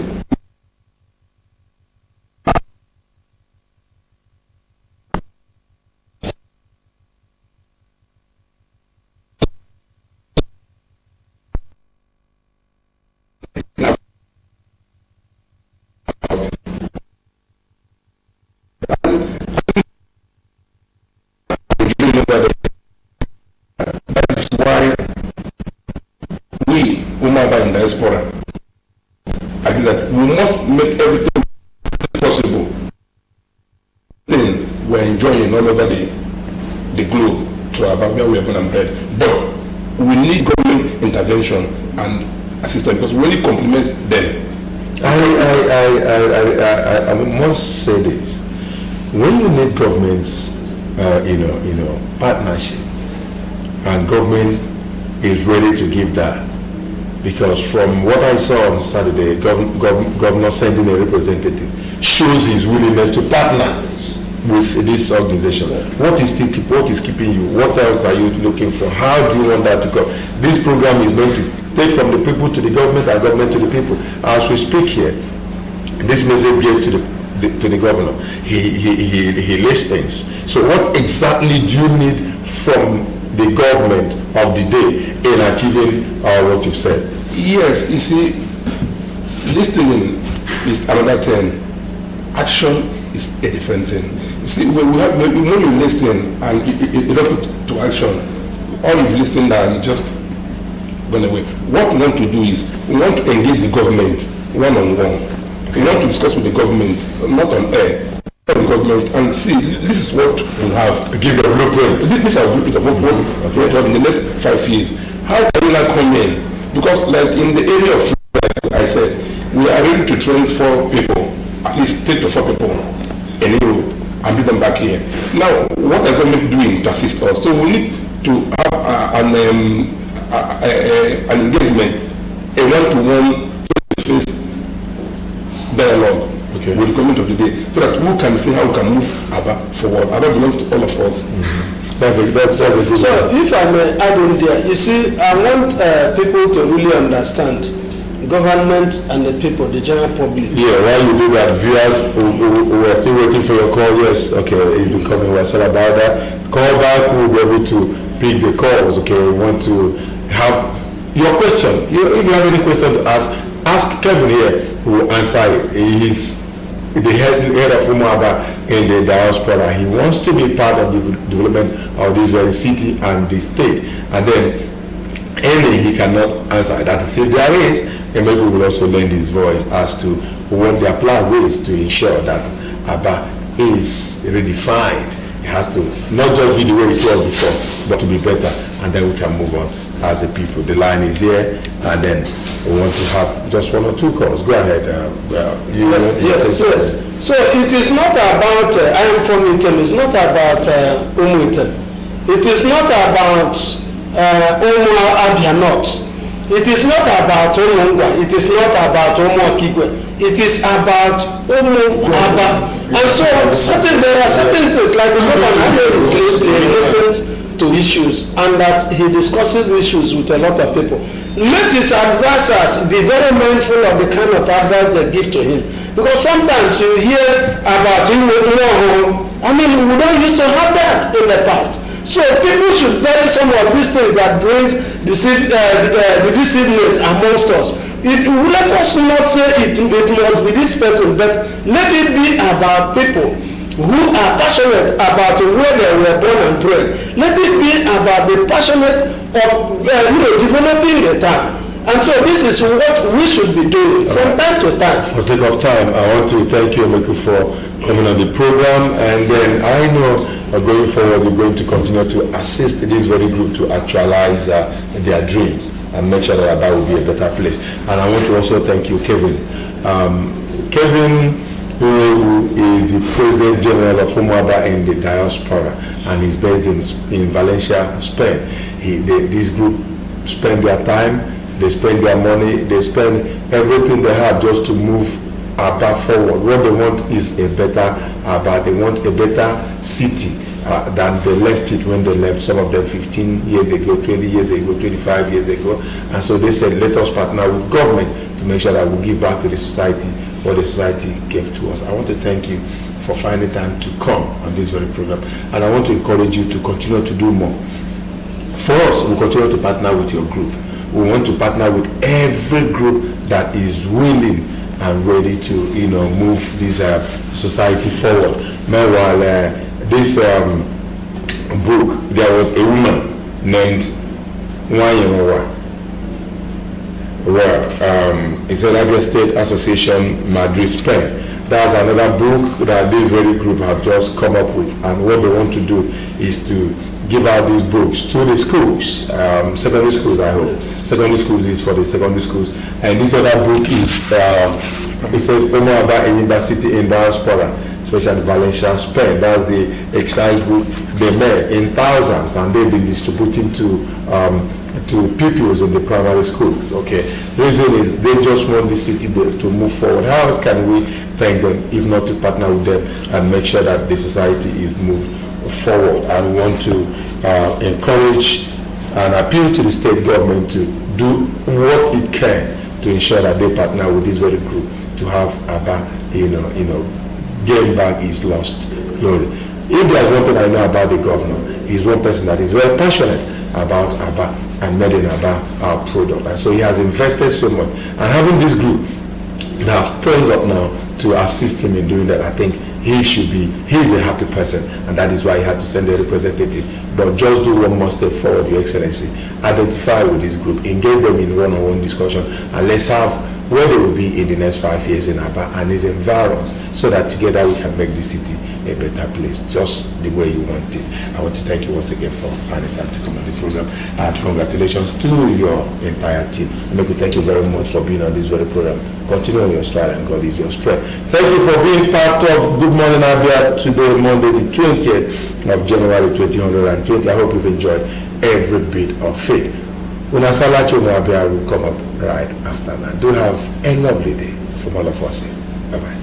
S21: diaspora. I think that we must make everything possible. Then we're enjoying all over the globe to Abia we are born and bred. But we need government intervention and assistance because we only complement them.
S9: I must say this. When you need government's partnership, and government is ready to give that, because from what I saw on Saturday, governor sending a representative shows his willingness to partner with this organization. What is keeping you? What else are you looking for? How do you want that to go? This program is going to take from the people to the government and government to the people. As we speak here, this message gets to the governor. He listens. So what exactly do you need from the government of the day in achieving what you've said?
S21: Yes, you see, listening is another thing. Action is a different thing. You see, when you listen and you don't put to action, all you've listened and you just gone away. What we want to do is, we want to engage the government one-on-one. We want to discuss with the government, not on air, the government, and see, this is what we have.
S9: Give a blueprint.
S21: This is our blueprint of what we want to have in the next 5 years. How can we now come in? Because like in the area of, like I said, we are ready to train 4 people, at least 3 to 4 people in Europe, and bring them back here. Now, what are government doing to assist us? So we need to have an engagement, a one-to-one, face-to-face dialogue with the government of the day, so that we can see how we can move Abba forward. Abba belongs to all of us.
S10: That's a good so if I may add in there, you see, I want people to really understand government and the people, the general public.
S9: Yeah, while you do that, viewers who are still waiting for your call, yes, okay, it's becoming what's all about that. Call back, we'll be able to pick the calls, okay? We want to have your question. If you have any question to ask Kevin here, who will answer it. He's the head of Umuaba in the diaspora. He wants to be part of the development of this very city and the state. And then any he cannot answer. That is, if there is, and maybe we will also lend his voice as to what their plan is to ensure that Abba is redefined. It has to not just be the way it was before, but to be better, and then we can move on as a people. The line is here, and then we want to have just 1 or 2 calls. Go ahead.
S10: Yes. So it is not about, I am from Item, it's not about Item. It is not about Abia-Jan. It is not about Omungwa. It is not about Omo-Akigwe. It is about Abba. And so there are certain things like the governor listens to issues, and that he discusses issues with a lot of people. Let his advisors be very mindful of the kind of advice they give to him. Because sometimes you hear about him, I mean, we don't used to have that in the past. So people should bury some of these things that brings divisiveness amongst us. Let us not say it must be this person, but let it be about people who are passionate about where they were born and bred. Let it be about the passionate of developing the town. And so this is what we should be doing from time to time.
S9: For sake of time, I want to thank you, Omeku, for coming on the program. And then I know going forward, we're going to continue to assist this very group to actualize their dreams and make sure that that will be a better place. And I want to also thank you, Kevin. Kevin, who is the President General of Umuaba in the diaspora, and he's based in Valencia, Spain. This group spend their time, they spend their money, they spend everything they have just to move Abba forward. What they want is a better Abba. They want a better city than they left it when they left. Some of them 15 years ago, 20 years ago, 25 years ago. And so they said, let us partner with government to make sure that we give back to the society what the society gave to us. I want to thank you for finding time to come on this very program. And I want to encourage you to continue to do more. For us, we continue to partner with your group. We want to partner with every group that is willing and ready to, move this society forward. Meanwhile, this book, there was a woman named Wanyewa. Well, it's an Abia State Association, Madrid, Spain. That's another book that this very group have just come up with, and what they want to do is to give out these books to the schools, secondary schools, I hope. Secondary schools is for the secondary schools, and this other book is it's about a university in diaspora, especially Valencia, Spain. That's the excise book they made in thousands, and they've been distributing to pupils in the primary schools. Okay, the reason is they just want the city to move forward. How else can we thank them if not to partner with them and make sure that the society is moved forward? And we want to encourage and appeal to the state government to do what it can to ensure that they partner with this very group to have Aba, gain back his lost glory. If there's one thing I know about the governor, he's one person that is very passionate about Aba and made in Aba our product. And so he has invested so much. And having this group that have sprung up now to assist him in doing that, I think he's a happy person, and that is why he had to send a representative. But just do one more step forward, Your Excellency. Identify with this group, engage them in one-on-one discussion, and let's have where they will be in the next 5 years in Aba and its environs, so that together we can make the city a better place, just the way you want it. I want to thank you once again for finding time to come on the program, and congratulations to your entire team. I make you thank you very much for being on this very program. Continue on your stride, and God is your strength. Thank you for being part of Good Morning Abia today, Monday the 20th of January 2020. I hope you've enjoyed every bit of it. Unasalacho Abia will come up right after now. Do have a lovely day from all of us. Bye-bye.